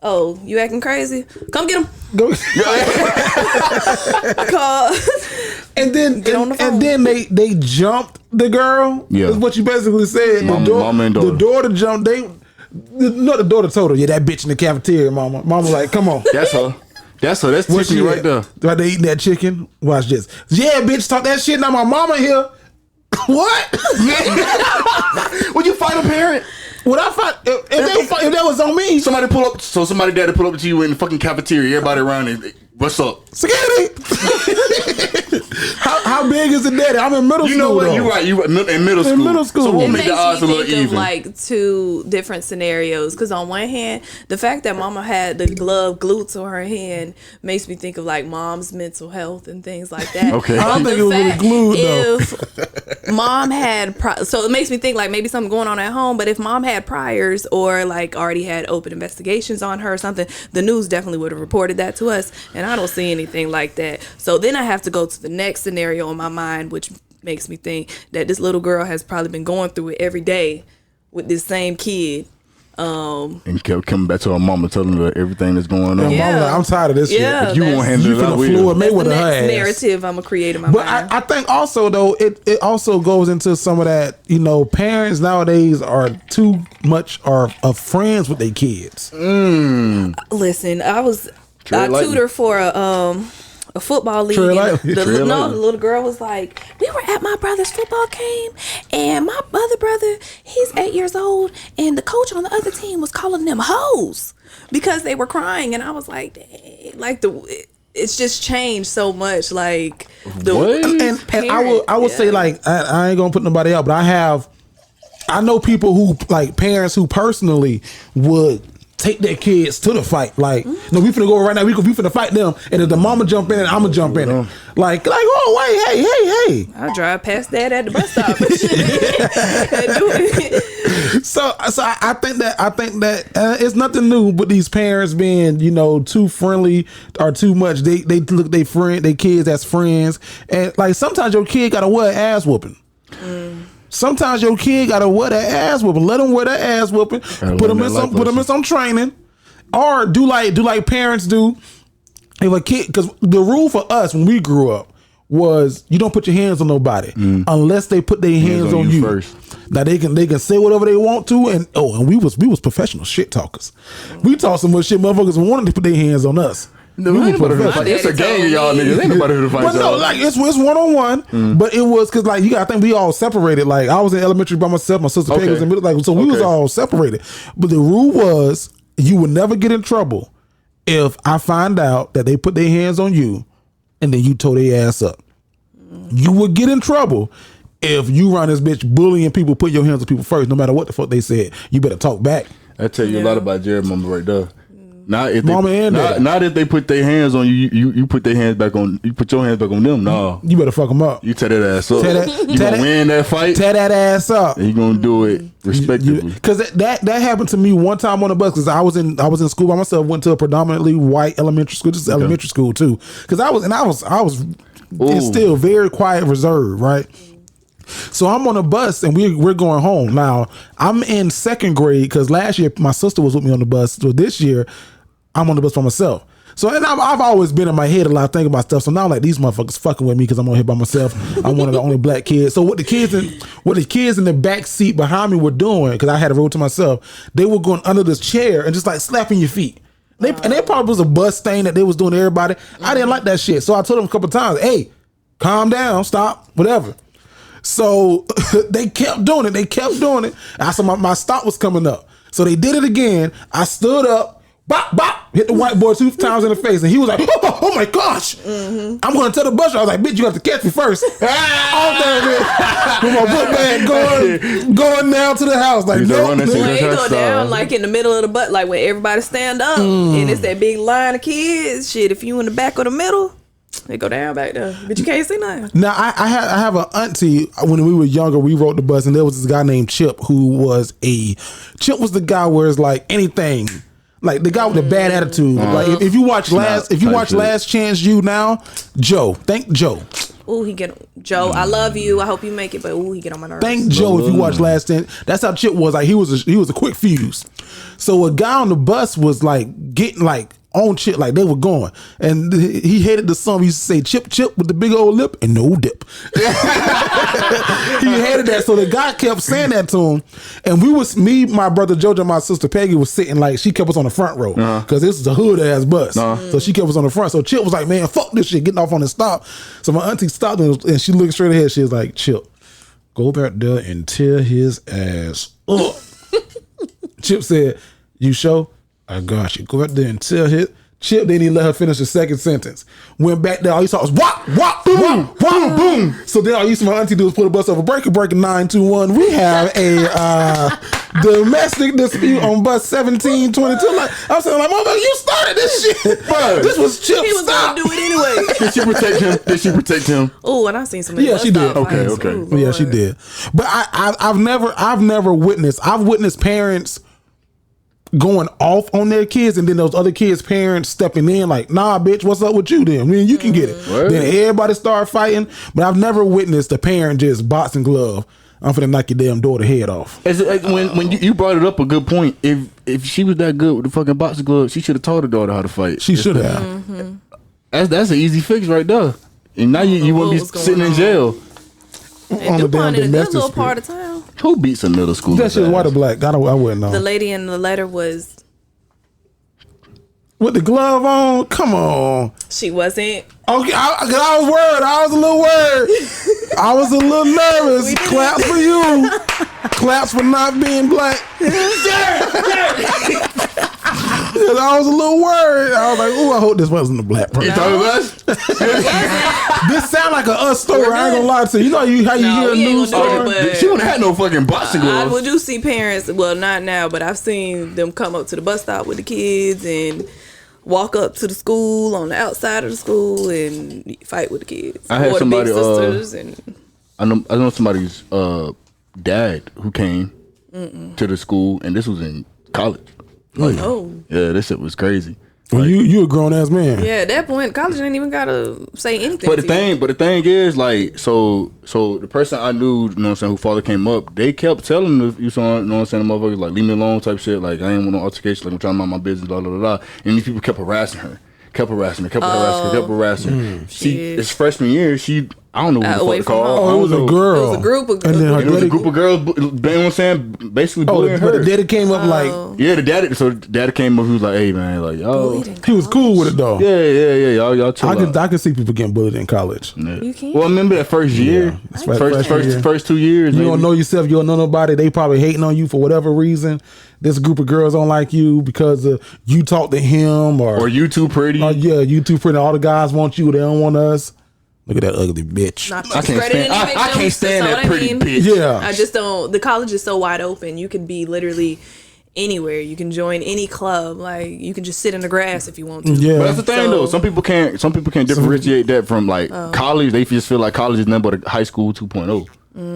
Oh, you acting crazy? Come get him. Go. And then Get on the phone. and then they jumped the girl. Yeah. That's what you basically said. Mama and daughter. The daughter jumped. The daughter told her, "Yeah, that bitch in the cafeteria, mama." Mama like, "Come on." That's her. That's Where Tiffany she right at? there. Right there eating that chicken. Watch this. Yeah, bitch, talk that shit. Now my mama here. What? Would you fight a parent? Would I fight if that was on me? Somebody dad to pull up to you in the fucking cafeteria. Everybody around it. What's up? Security. How big is the daddy? I'm in middle school. You know what? though. You're right. You in middle school. In middle school. So we'll It make the odds a little think even. of like two different scenarios, because on one hand, the fact that mama had the glove glued to her hand makes me think of like mom's mental health and things like that. Okay. I don't But think the it was really fact glued, though. if mom had so it makes me think like maybe something going on at home, but if mom had priors or like already had open investigations on her or something, the news definitely would have reported that to us, and I don't see anything like that. So then I have to go to the next scenario in my mind, which makes me think that this little girl has probably been going through it every day with this same kid. And kept coming back to her mama telling her everything that's going on. Yeah. Mama, like, I'm tired of this Yeah, shit. You won't handle You it out finna with Floyd That's the Mayweather her next ass. narrative I'm gonna create in my But mind. I think also though it also goes into some of that, parents nowadays are too much are friends with their kids. Listen, I Tread lightly. tutor for a football league. Tread And lightly. Tread the lightly. little girl was like, we were at my brother's football game, and my other brother, he's 8 years old, and the coach on the other team was calling them hoes because they were crying, and I was like, dang, like it's just changed so much. Like the and I will say, like, I ain't gonna put nobody out, but I know people who, like, parents who personally would take their kids to the fight. Like, no, we finna go right now. We finna fight them, and if the mama jump in, I'ma jump in it. Like, oh wait, hey. I drive past that at the bus stop. So I think that it's nothing new, but these parents being, you know, too friendly or too much. They look they kids as friends, and like sometimes your kid gotta wear an ass whooping. Sometimes your kid gotta wear that ass whooping. Let them wear that ass whooping. Put them in some training, or do like parents do. If a kid, because the rule for us when we grew up was you don't put your hands on nobody unless they put their hands on you first. Now they can say whatever they want to, and we was professional shit talkers. We talk so much shit, motherfuckers wanted to put their hands on us. No, it's a gang of y'all niggas. Ain't nobody who to fight y'all. But no, like it's 1-on-1. But it was because, like, you got to think we all separated. Like, I was in elementary by myself. My sister Peggy was in middle. Like, so we was all separated. But the rule was you would never get in trouble if I find out that they put their hands on you and then you tore their ass up. You would get in trouble if you run this bitch bullying people, put your hands on people first, no matter what the fuck they said. You better talk back. I tell you a lot about Jared mama right there. Not if they put their hands on you, you put their hands back on. You put your hands back on them. No, you better fuck them up. You tear that ass up. You gonna win that fight. Tear that ass up. And you gonna do it respectively. Because that happened to me one time on the bus. Because I was in school by myself. Went to a predominantly white elementary school. This is elementary school too. Because I was it's still very quiet, reserved, right? So I'm on a bus and we're going home. Now I'm in second grade because last year my sister was with me on the bus. So this year I'm on the bus by myself. So, and I've always been in my head a lot thinking about stuff. So now, like, these motherfuckers fucking with me because I'm on here by myself. I'm one of the only black kids. So what the kids in the back seat behind me were doing, because I had a row to myself, they were going under this chair and just like slapping your feet. And they probably was a bus thing that they was doing to everybody. I didn't like that shit. So I told them a couple times, hey, calm down, stop, whatever. So they kept doing it. I saw my stop was coming up. So they did it again. I stood up. Bop, bop, hit the white boy 2 times in the face, and he was like, oh my gosh. I'm going to tell the bus driver, I was like, bitch, you have to catch me first. All there, with my book bag going down to the house. Like, no. When they go down, like, in the middle of the butt, like, when everybody stand up, and it's that big line of kids, shit, if you in the back or the middle, they go down back there, but you can't see nothing. Now, I have an auntie, when we were younger, we rode the bus, and there was this guy named Chip, Chip was the guy where it's like anything, like the guy with the bad attitude. Like if you watch Last Chance You now, Joe. Thank Joe. Ooh, Joe, I love you. I hope you make it, but he get on my nerves. Thank Joe if you watch Last Chance. That's how Chip was. Like he was a quick fuse. So a guy on the bus was like getting like on Chip, like they were going, and he hated the song. He used to say "Chip, Chip" with the big old lip and no dip. He hated that, so the guy kept saying that to him. And me, my brother Jojo, and my sister Peggy was sitting like she kept us on the front row because this is a hood ass bus. So she kept us on the front. So Chip was like, "Man, fuck this shit," getting off on the stop. So my auntie stopped and she looked straight ahead. She was like, "Chip, go back there and tear his ass up." Chip said, "You sure?" I got you. Go out there and tell him. Chip didn't even let her finish the second sentence. Went back there, all you saw was wop, wop, boom, wop, boom. So then all you see my auntie do is put a bus over breaker 921. We have a domestic dispute on bus 1722. Like, I'm saying, like, motherfucker, you started this shit. Bro, this was Chip. He was gonna do it anyway. Did she protect him? Oh, and I seen some. Yeah, she did. Okay. Ooh, yeah, she did. But I've never witnessed. I've witnessed parents going off on their kids, and then those other kids' parents stepping in like, nah, bitch, what's up with you then? I mean, you can get it. What? Then everybody start fighting. But I've never witnessed a parent just boxing glove. I'm finna knock your damn daughter head off. When you brought it up, a good point. If she was that good with the fucking boxing glove, she should have taught her daughter how to fight. She should have. That's an easy fix right there. And now you wouldn't be sitting in jail. And DuPont in a good little part of town. Who beats a middle school? That shit white or black? I wouldn't know. The lady in the letter was with the glove on. Come on. She wasn't. Okay, I was worried. I was a little worried. I was a little nervous. Claps for you. Claps for not being black. And I was a little worried. I was like, "Ooh, I hope this wasn't a black person." You thought it was? This sound like a us story. I ain't gonna lie to you. You know how you hear a news story? She wouldn't have had no fucking boxing gloves. I do see parents. Well, not now, but I've seen them come up to the bus stop with the kids and walk up to the school on the outside of the school and fight with the kids. I had or somebody. the big sisters and I know somebody's dad who came to the school, and this was in college. Like, yeah, this shit was crazy. Well, you a grown ass man. Yeah, at that point, college ain't even gotta say anything. But the thing is, like, so the person I knew, you know what I'm saying, who father came up, they kept telling the, you know what I'm saying, the motherfuckers, like, leave me alone type shit. Like, I ain't want no altercation. Like, I'm trying to mind my business, blah, blah, blah, blah. And these people kept harassing her. Kept harassing her. She, it's freshman year, I don't know what the fuck to call. Oh, it was a girl. It was a group of and then it was a group of girls, you know what I'm saying, basically bullying her. But the daddy came up like... Yeah, the daddy came up, he was like, hey, man, like, yo. He was cool with it, though. Yeah, y'all chill out. I could see people getting bullied in college. Yeah. You can. Well, I remember that first year. Yeah. First 2 years. You don't know yourself. You don't know nobody. They probably hating on you for whatever reason. This group of girls don't like you because you talk to him or you too pretty. You too pretty. All the guys want you. They don't want us. Look at that ugly bitch. I can't stand that pretty bitch. Yeah. I just don't. The college is so wide open. You can be literally anywhere. You can join any club. Like, you can just sit in the grass if you want to. Yeah. But that's the thing, though. Some people can't differentiate that from, like, college. They just feel like college is nothing but a high school 2.0.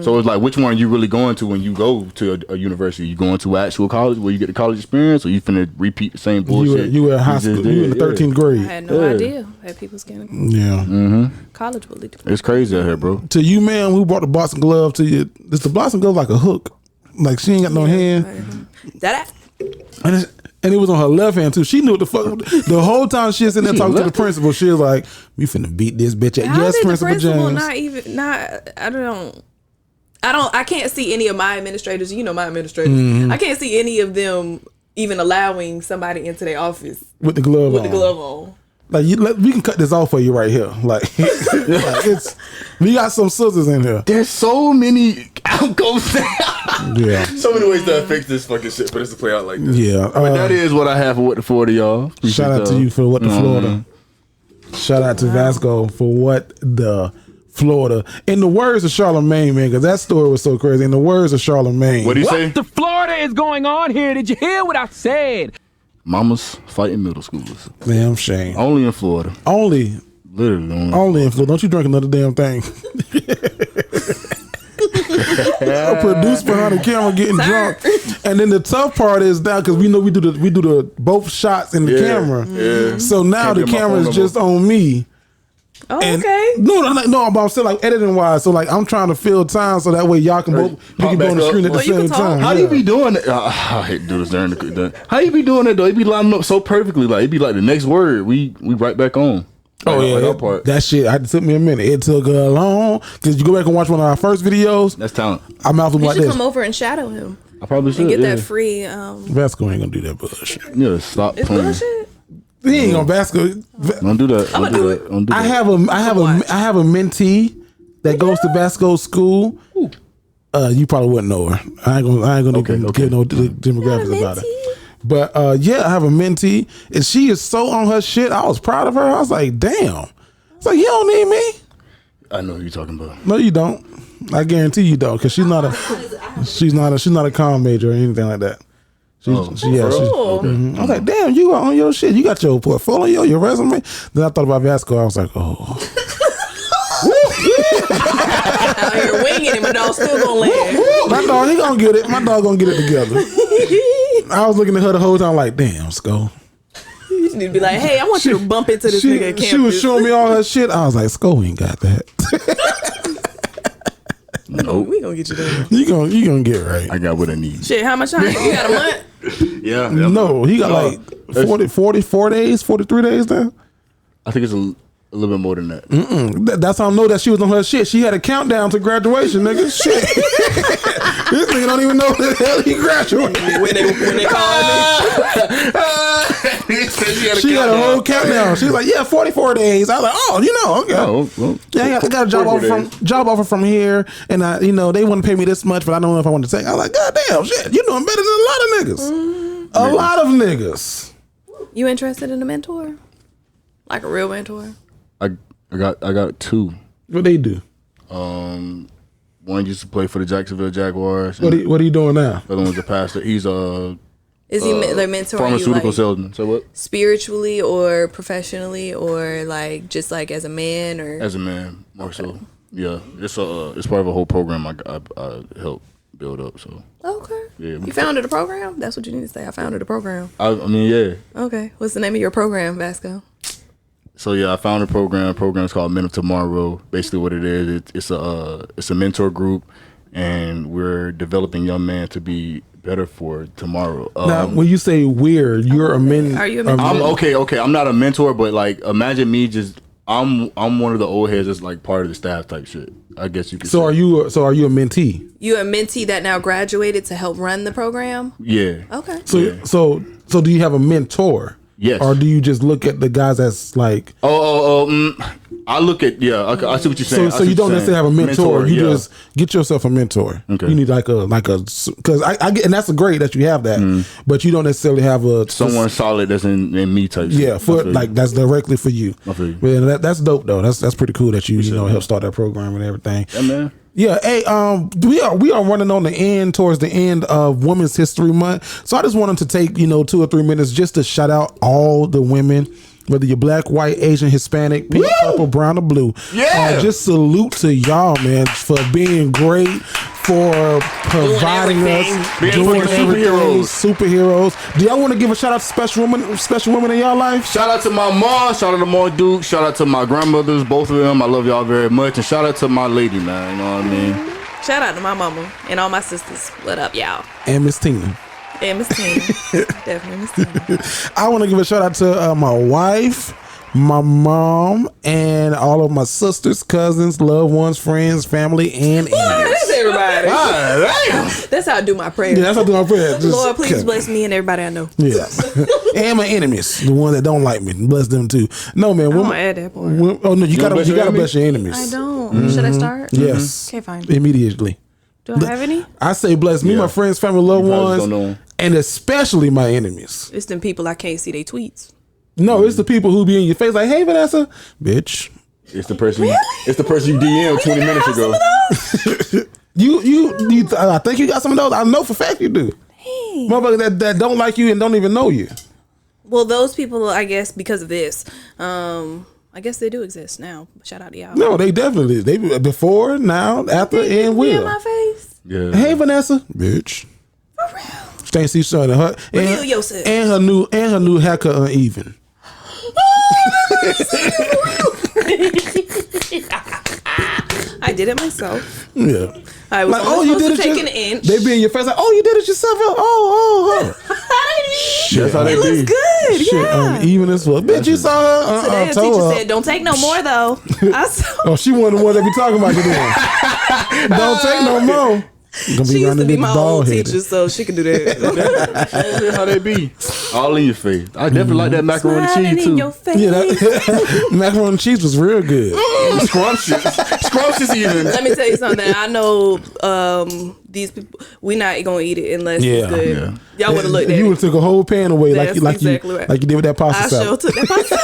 So it's like, which one are you really going to when you go to a university? You going to actual college where you get the college experience, or you finna repeat the same bullshit? You were in high school. You were in the 13th grade. I had no idea that people was getting college bullied. It's crazy out here, bro. To you, man, who brought the boxing glove to you? Is the boxing glove like a hook? Like, she ain't got no hand. And it was on her left hand too. She knew what the fuck. The whole time she was sitting there talking to the principal, she was like, "We finna beat this bitch at." How yes, did Principal James. I can't see any of my administrators. You know my administrators. I can't see any of them even allowing somebody into their office with the glove on. Like, we can cut this off for you right here. Like we got some scissors in here. There's so many outgoes. Yeah. So many ways to fix this fucking shit, but it's to play out like this. Yeah. But that is what I have for What the Florida, y'all. Shout out to you for What the Florida. Shout out to Vasco for What the Florida. In the words of Charlemagne, man, because that story was so crazy. In the words of Charlemagne. What did he say? What the Florida is going on here? Did you hear what I said? Mamas fighting middle schoolers. Damn shame. Only in Florida. Literally only in Florida. Don't you drink another damn thing. Produced behind the camera getting drunk, and then the tough part is now because we know we do the both shots in the camera. Yeah. So now the camera is just on me. Oh, and okay. No, but I'm still like editing wise. So like I'm trying to fill time so that way y'all can both be on the screen at the same time. How do you be doing it? I hate to do this during the. How you be doing it though? It be lining up so perfectly. Like, it be like the next word we right back on. Oh yeah, that part. That shit. It took me a minute. It took a long. Because you go back and watch one of our first videos. That's talent. I'm out like this. Come over and shadow him. I probably should and get that free. Vasco ain't gonna do that bullshit. Yeah, stop playing. Bullshit. He ain't gonna Vasco. Don't do that. Don't do that. Don't do that. I have a mentee that goes to Vasco's school. You probably wouldn't know her. I ain't gonna give no demographics about it. But I have a mentee, and she is so on her shit. I was proud of her. I was like, damn. It's like, you don't need me. I know who you're talking about. No, you don't. I guarantee you don't, because she's not a comm major or anything like that. I was like, damn, you are on your shit. You got your portfolio, your resume. Then I thought about Vasco. I was like, oh. Out here winging it, my dog still gonna land. My dog, he gonna get it. My dog gonna get it together. I was looking at her the whole time like, damn, Sko. You just need to be like, hey, I want you to bump into this nigga at campus. She was showing me all her shit. I was like, Sko ain't got that. Nope. We gonna get you there. You gonna get right. I got what I need. Shit, how much time? You got a month? Yeah. No, he got like 44 days, 43 days now. I think it's a little bit more than that. That's how I know that she was on her shit. She had a countdown to graduation, nigga. Shit. This nigga don't even know what the hell he graduated. When they called me. She had a whole countdown. She was like, yeah, 44 days. I was like, oh, okay. Oh, well, yeah, I got a job offer from here, and they want to pay me this much, but I don't know if I want to take. I was like, God damn, shit, you doing better than a lot of niggas. A lot of niggas. You interested in a mentor? Like a real mentor? I got 2. What they do? One used to play for the Jacksonville Jaguars. What are you doing now? The other one's a pastor. He's Is he their mentor? Pharmaceutical you, like, salesman. So what? Spiritually or professionally or like just like as a man or? As a man, more so. Yeah, it's part of a whole program I helped build up. So. Okay. Yeah. You founded a program? That's what you need to say. I founded a program. I mean, yeah. Okay. What's the name of your program, Vasco? So yeah, I found a program. The program is called Men of Tomorrow. Basically, what it is, it's a mentor group, and we're developing young men to be better for tomorrow. Now, when you say you're a mentor. Are you a mentor? I'm okay. I'm not a mentor, but like, imagine me just. I'm one of the old heads that's like part of the staff type shit. I guess you could. So say. Are you a mentee? You a mentee that now graduated to help run the program? Yeah. Okay. So do you have a mentor? Yes. Or do you just look at the guys that's like? I look at I see what you're saying. So you don't necessarily have a mentor. You just get yourself a mentor. Okay. You need like a because I get, and that's great that you have that, but you don't necessarily have someone solid that's in me type. Yeah, that's directly for you. I feel you. Yeah, that's dope though. That's pretty cool that you help start that program and everything. Yeah, man. Yeah, hey, we are running on the end towards the end of Women's History Month, so I just wanted to take 2 or 3 minutes just to shout out all the women, whether you're black, white, Asian, Hispanic, pink, purple, brown, or blue. Yeah, just salute to y'all, man, for being great, for providing us, doing superheroes. Do y'all want to give a shout out to special women in y'all life? Shout out to my mom, shout out to my Duke, shout out to my grandmothers, both of them. I love y'all very much, and shout out to my lady, man. You know what I mean? Shout out to my mama and all my sisters. What up, y'all? And Miss Tina. And Miss Tina. Definitely Miss Tina. I want to give a shout out to my wife, my mom, and all of my sisters, cousins, loved ones, friends, family, and enemies. That's everybody. Damn. That's how I do my prayer. Yeah, that's how I do my prayer. Lord, please bless me and everybody I know. Yeah. And my enemies, the ones that don't like me, bless them too. No, man. I'm going to add that part. Oh, no, you gotta bless your enemies. I don't. Should I start? Yes. Okay, fine. Immediately. Do I have any? I say bless me, my friends, family, loved ones, and especially my enemies. It's them people I can't see their tweets. No, it's the people who be in your face like, hey, Vanessa, bitch. It's the person. Really? It's the person you DM 20 minutes ago. You I think you got some of those. I know for a fact you do. Hey. Motherfuckers that don't like you and don't even know you. Well, those people, I guess, because of this, I guess they do exist now. Shout out to y'all. No, they definitely. They before, now, after, and will. In my face. Yeah. Hey, Vanessa, bitch. For real. Stacey showing her Reveal yourself. and her new haircut uneven. I did it myself. Yeah. I was you did to take an inch. They be in your face like, oh, you did it yourself. Shit, that's how they it looks good. Shit, Yeah. Uneven as well. Bitch, you saw her. Today the teacher said, "Don't take no more, though." I saw. Oh, she wasn't the one that be talking about you then. Don't take no more. Gonna She used to be my old headed. teacher, so she can do that. That's how they be. All in your face. I definitely like that macaroni and Smiling cheese in too. your face. Yeah, that macaroni and cheese was real good. Scrumptious even. Let me tell you something. I know these people. We're not gonna eat it unless it's good. Yeah. Y'all would have looked at You it. would have took a whole pan away That's exactly right. like you did with that pasta I salad. sure took that pasta.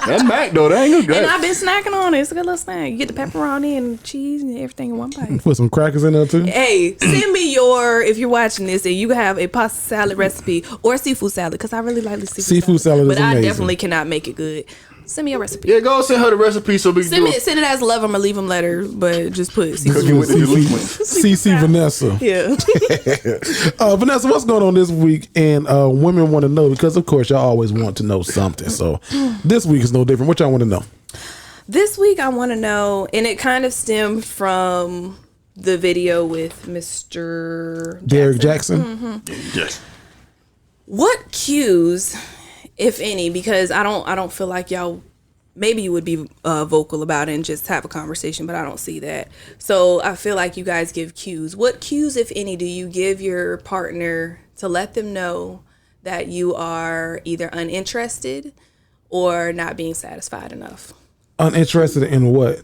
That mac though, that ain't good. And I've been snacking on it. It's a good little snack. You get the pepperoni and cheese and everything in one bite. Put some crackers in there too. Hey, send me if you're watching this and you have a pasta salad recipe or seafood salad, because I really like the seafood salad. But I amazing. definitely cannot make it good. Send me a recipe. Yeah, go send her the recipe so we can Send it as love 'em or leave 'em letter, but just put Cooking with the Delinquents. CC Vanessa. Yeah. Vanessa, what's going on this week? And women want to know, because of course y'all always want to know something. So this week is no different. What y'all want to know? This week I want to know, and it kind of stemmed from the video with Mr. Derek Jackson. Mm-hmm. Yes. What cues, if any, because I don't feel like y'all, maybe you would be vocal about it and just have a conversation, but I don't see that. So I feel like you guys give cues. What cues, if any, do you give your partner to let them know that you are either uninterested or not being satisfied enough? Uninterested in what?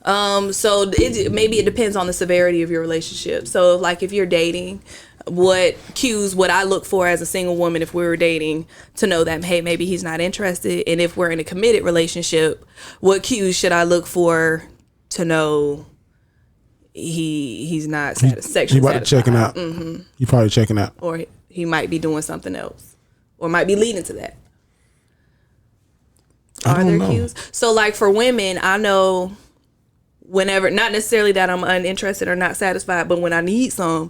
So maybe it depends on the severity of your relationship. So like if you're dating, what cues would I look for as a single woman if we were dating to know that, hey, maybe he's not interested? And if we're in a committed relationship, what cues should I look for to know he's not sexually He about to checking out. Mm-hmm. You probably checking out. Or he might be doing something else. Or might be leading to that. Are there cues? So like for women, I know whenever, not necessarily that I'm uninterested or not satisfied, but when I need some,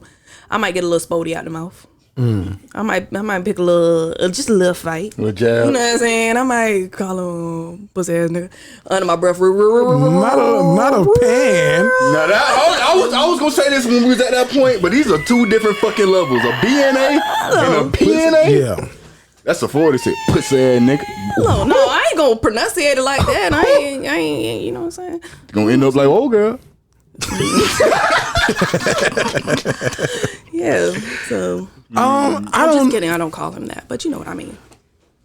I might get a little spodey out the mouth. I might pick just a little fight. With jab. You know what I'm saying? I might call him pussy ass nigga under my breath. Not a pan. Now that I was gonna say this when we was at that point, but these are two different fucking levels: a BNA and a PNA. Yeah. That's a Florida shit. Pussy ass nigga. No, I ain't gonna pronunciate it like that. I ain't. You know what I'm saying? Gonna end up like old girl. Yeah. So I'm just kidding. I don't call him that, but you know what I mean.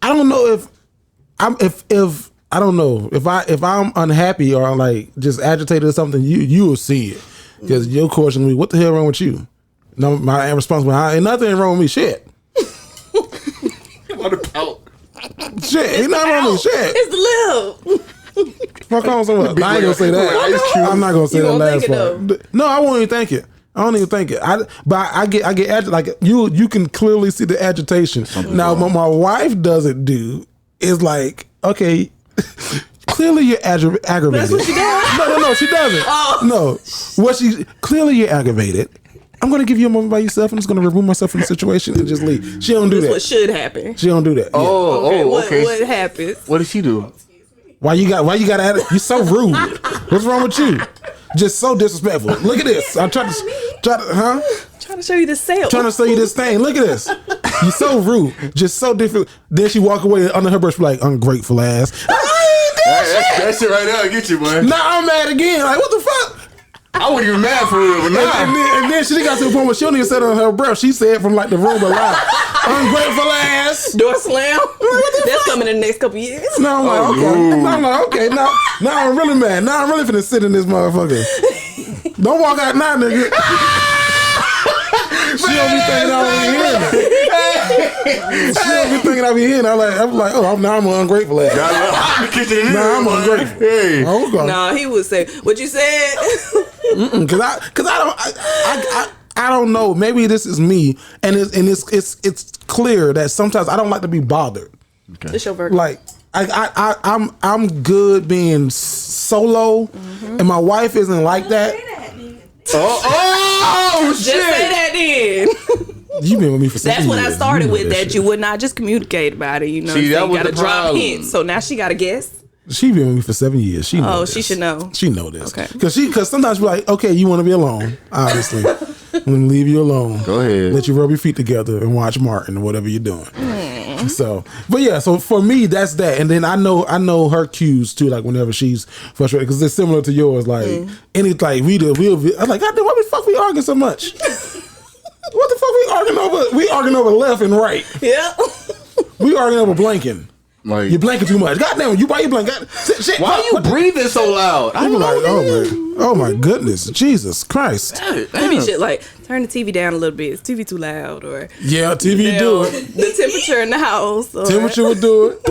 I don't know if I don't know if I'm unhappy or like just agitated or something. You will see it because you'll question me. What the hell wrong with you? No, my response was, ain't nothing wrong with me. Shit. What about? Shit, ain't nothing wrong with me. Shit. It's the lip. Fuck on somewhere. I ain't gonna say that. I'm not gonna say that last part. No, I won't even think it. I don't even think it. But I get agitated. Like you can clearly see the agitation. Now, what my wife doesn't do is like, okay, clearly you're aggravated. That's what she does. No, she doesn't. No, clearly you're aggravated. I'm gonna give you a moment by yourself. I'm just gonna remove myself from the situation and just leave. She don't do that. That's what should happen. She don't do that. Okay. What happens? What does she do? Why you got at it? You're so rude. What's wrong with you? Just so disrespectful. Look at this. I'm trying to Trying to show you the sale. Trying to show you this thing. Look at this. You're so rude. Just so different. Then she walk away under her breath like, ungrateful ass. That shit right there get you, boy. Now I'm mad again. Like, what the fuck? I wasn't even mad for real, but and then she got to the point where she don't even say it under her breath. She said from like the room aloud. Ungrateful ass. Door slam. That's coming in the next couple years. No, I'm like, okay. No, I'm like, okay. Now I'm really mad. Now I'm really finna sit in this motherfucker. Don't walk out now, nigga. She don't be thinking I be hearing. I'm like, oh, now I'm an ungrateful ass. Nah, I'm ungrateful. Hey. Okay. Nah, he would say what you said. Cause I don't know. Maybe this is me, and it's clear that sometimes I don't like to be bothered. Okay. It's your verdict. Like I'm good being solo, and my wife isn't like that. Oh just shit! Just say that then. You've been with me for 7 That's years. what I started with. That shit. You would not just communicate about it. You know, See, that you was gotta the drop problem. hints. So now she gotta guess. She been with me for 7 years. She know this. She should know. She know this. Okay. Because sometimes we're like, okay, you want to be alone. Obviously, I'm gonna leave you alone. Go ahead. Let you rub your feet together and watch Martin or whatever you're doing. So, but yeah. So for me, that's that. And then I know her cues too. Like whenever she's frustrated, because it's similar to yours. Like anything we'll be. I'm like, God damn, why the fuck we arguing so much? What the fuck we arguing over? We arguing over left and right. Yeah. We arguing over blanking. Like, you're blanking too much. God damn it, why you blanking? Shit, why are you breathing so loud? I'm like, oh my goodness, Jesus Christ. Maybe shit like turn the TV down a little bit. Is TV too loud? Or yeah, TV do it. The temperature in the house. Or, temperature would do it.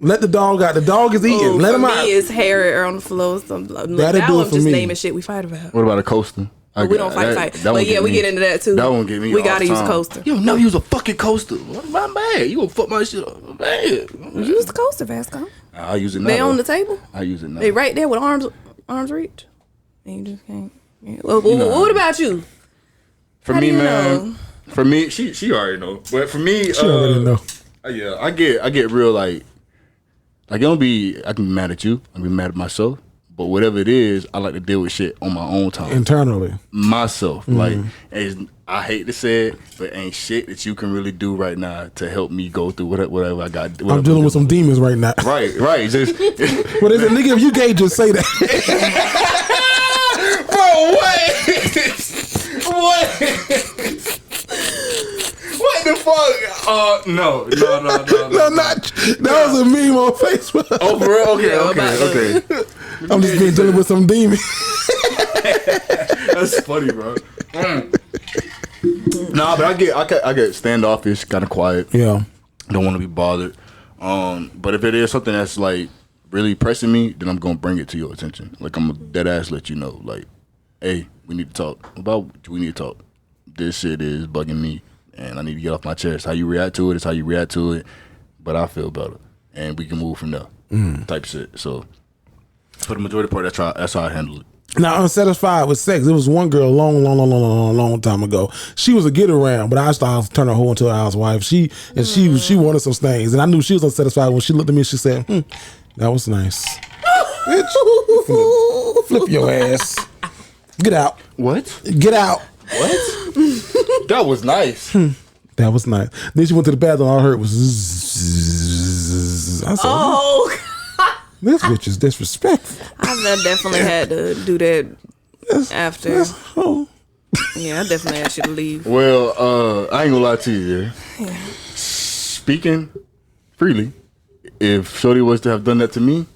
Let the dog out. The dog is eating. Let him out. For me, it's hair on the floor. That'll do it for just me. Naming shit we fight about. What about a coaster? We don't fight. But yeah, we get into that too. That won't get me. We gotta use a coaster. You don't know use a fucking coaster. What about bad? You gonna fuck my shit up? Bad. Use the coaster, Vasco. I'll use it now. They on the table. I use it now. They right there with arms reach. And you just can't. Yeah. Well, what about you? For me, man. For me, she already know. But for me, she already know. Yeah, I get real like I can be mad at you. I can be mad at myself. But whatever it is, I like to deal with shit on my own time. Internally. Myself. Like, I hate to say it, but ain't shit that you can really do right now to help me go through whatever I got. I'm dealing with some demons right now. Right. Just, what is it, nigga? If you gay, just say that. Bro, what? What the fuck? No, not. That was a meme on Facebook. Oh, for real? Okay. I'm just been dealing with some demons. That's funny, bro. Nah, but I get standoffish, kind of quiet. Yeah. Don't want to be bothered. But if it is something that's like really pressing me, then I'm gonna bring it to your attention. Like I'm gonna dead ass let you know. Like, hey, we need to talk. We need to talk. This shit is bugging me, and I need to get off my chest. How you react to it is how you react to it. But I feel better, and we can move from there. Type shit. So for the majority part, that's how I handle it. Now, unsatisfied with sex. There was one girl a long time ago. She was a get around, but I started turning her whole into a housewife. She wanted some things, and I knew she was unsatisfied when she looked at me. She said, "That was nice." Bitch, flip your ass. Get out. What? Get out. What? That was nice. That was nice. Then she went to the bathroom. All I heard was zzz. I said, this bitch is disrespectful. I definitely had to do that after. Yeah, I definitely asked you to leave. Well, I ain't gonna lie to you. Yeah. Speaking freely, if Shorty was to have done that to me,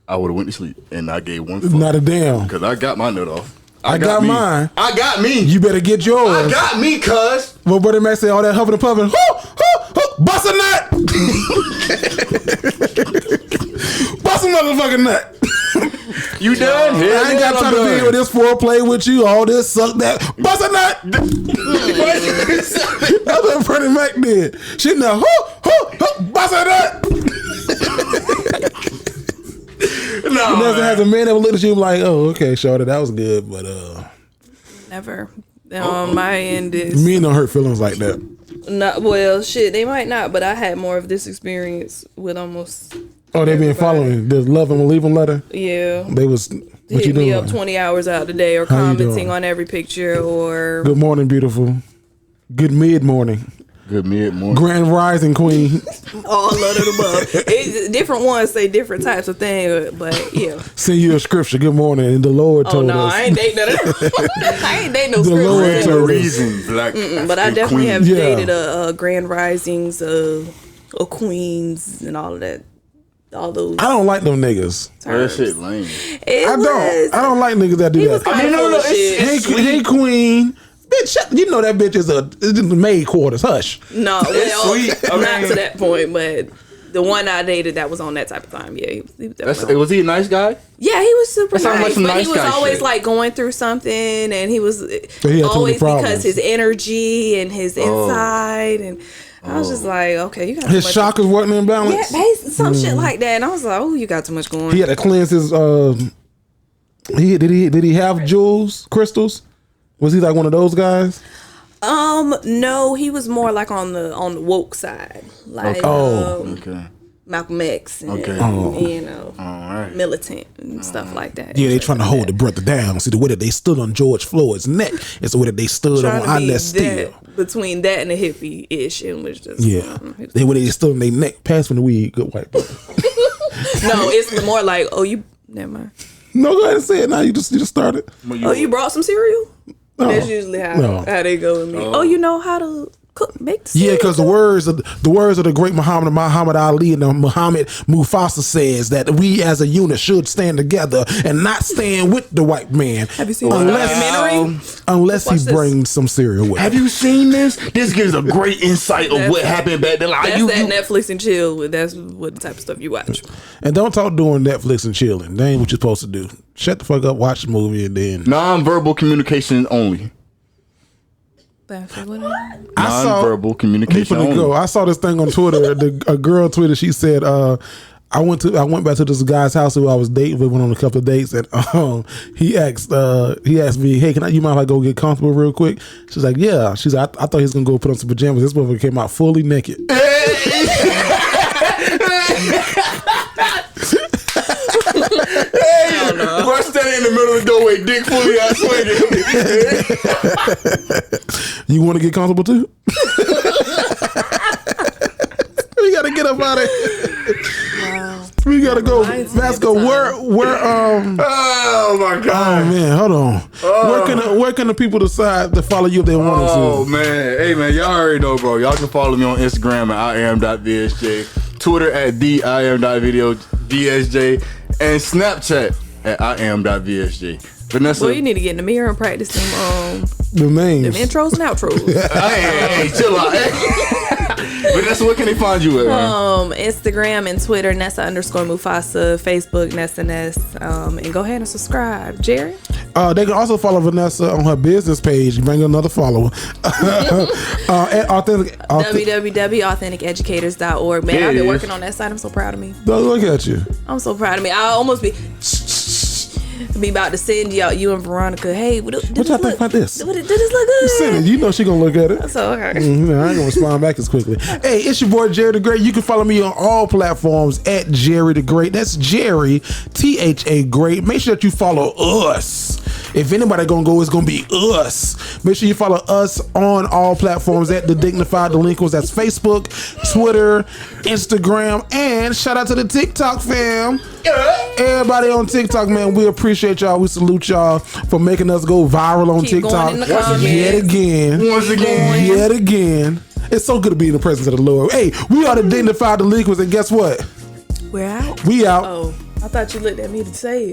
I would have went to sleep, and I gave one fuck. Not a damn. Because I got my nut off. I got mine. I got me. You better get yours. I got me, cuz. Well, brother Max said all that huffing and puffing. Bust a nut. Bust a motherfucking nut. You done? I ain't got time to deal with this foreplay with you. All this suck that. Bust a nut. That's what Freddie Mac did. She now, bust a nut. No, Vanessa has a man that would look at you like, oh, okay, shorty, that was good, but never. On my end is men don't hurt feelings like that. not. Well, shit, they might not, but I had more of this experience with almost. Oh, they been following the love them and leave them letter. Yeah, they was. What hit you doing? Me up 20 hours out of the day, or How commenting on every picture, or good morning, beautiful. Good mid morning. Good mid morning. Grand rising queen. All of the above. Different ones say different types of things, but yeah. Send you a scripture. Good morning, and the Lord told us. Oh no, I ain't dating that. I ain't dating no the scripture. Lord told reason, black. But I definitely queen. have dated a grand risings of queens and all of that. All those. I don't like them niggas. That shit lame. I don't like niggas that do that. I mean, no, hey queen. Bitch, you know that bitch is the maid quarters. Hush. No, well, not to that point, but the one I dated that was on that type of time. Yeah, was he a nice guy? Yeah, he was super nice, but nice he was always like going through something, and he was always because his energy and his inside, and I was just like, okay, you got his chakras wasn't in balance. Yeah, some shit like that, and I was like, oh, you got too much going. He had to cleanse his. Did he have jewels, crystals? Was he like one of those guys? No, he was more like on the woke side, like Malcolm X, and, you know, militant and stuff like that. Yeah, they trying to hold the brother down. See, the way that they stood on George Floyd's neck is the way that they stood on Inez Steele. Between that and the hippie-ish, and was just the way they stood on their neck. Pass from the weed, good white boy. No, it's more like, oh, you never mind. No, go ahead and say it now. You just started. You brought some cereal? That's usually how they go with me. Oh, you know how to make the cereal? Yeah, because the words of the great Muhammad Ali and Muhammad Mufasa says that we as a unit should stand together and not stand with the white man. Have you seen the documentary? Unless he brings some cereal with him. Have you seen this? This gives a great insight of what happened back then. Like, that's that Netflix and chill. That's what the type of stuff you watch. And don't talk doing Netflix and chilling. That ain't what you're supposed to do. Shut the fuck up, watch the movie, and then non-verbal communication only. Non-verbal communication only. Go. I saw this thing on Twitter. A girl tweeted. She said, "I went back to this guy's house who I was dating with. Went on a couple of dates, and he asked me, hey, you mind if I go get comfortable real quick?" She's like, "Yeah." She's like, I thought he was gonna go put on some pajamas. This motherfucker came out fully naked. We're standing in the middle of the doorway, dick fully out swinging. You want to get comfortable too? We gotta get up out of here. Wow. We gotta go. Vasco, where oh my god. Oh man, hold on. Where can the people decide to follow you if they want to? Oh man. Hey man, y'all already know, bro. Y'all can follow me on Instagram at iam.vsj, Twitter at diam.video.vsj, and Snapchat at iam.vsj. Vanessa. Well, you need to get in the mirror and practice them The names. them intros and outros. Hey, chill out. Vanessa, where can they find you at, man? Instagram and Twitter, Nessa_Mufasa, Facebook, Nessa Ness. And go ahead and subscribe. Jerry? They can also follow Vanessa on her business page. Bring another follower. At www.authenticeducators.org. Man, I've been working on that site. I'm so proud of me. Look at you. I'm so proud of me. I almost be about to send you and Veronica. Hey, what y'all think about this? Did this look good? Send it. You know she gonna look at it. So okay. I ain't gonna respond back as quickly. Hey, it's your boy Jerry the Great. You can follow me on all platforms at Jerry the Great. That's Jerry THA Great. Make sure that you follow us. If anybody gonna go, it's gonna be us. Make sure you follow us on all platforms at the Dignified Delinquents. That's Facebook, Twitter, Instagram, and shout out to the TikTok fam. Everybody on TikTok, man, we appreciate y'all. We salute y'all for making us go viral on Keep TikTok going in the comments. yet again. It's so good to be in the presence of the Lord. Hey, we are the Dignified Delinquents, and guess what? We're out. We out. Oh, I thought you looked at me to say it.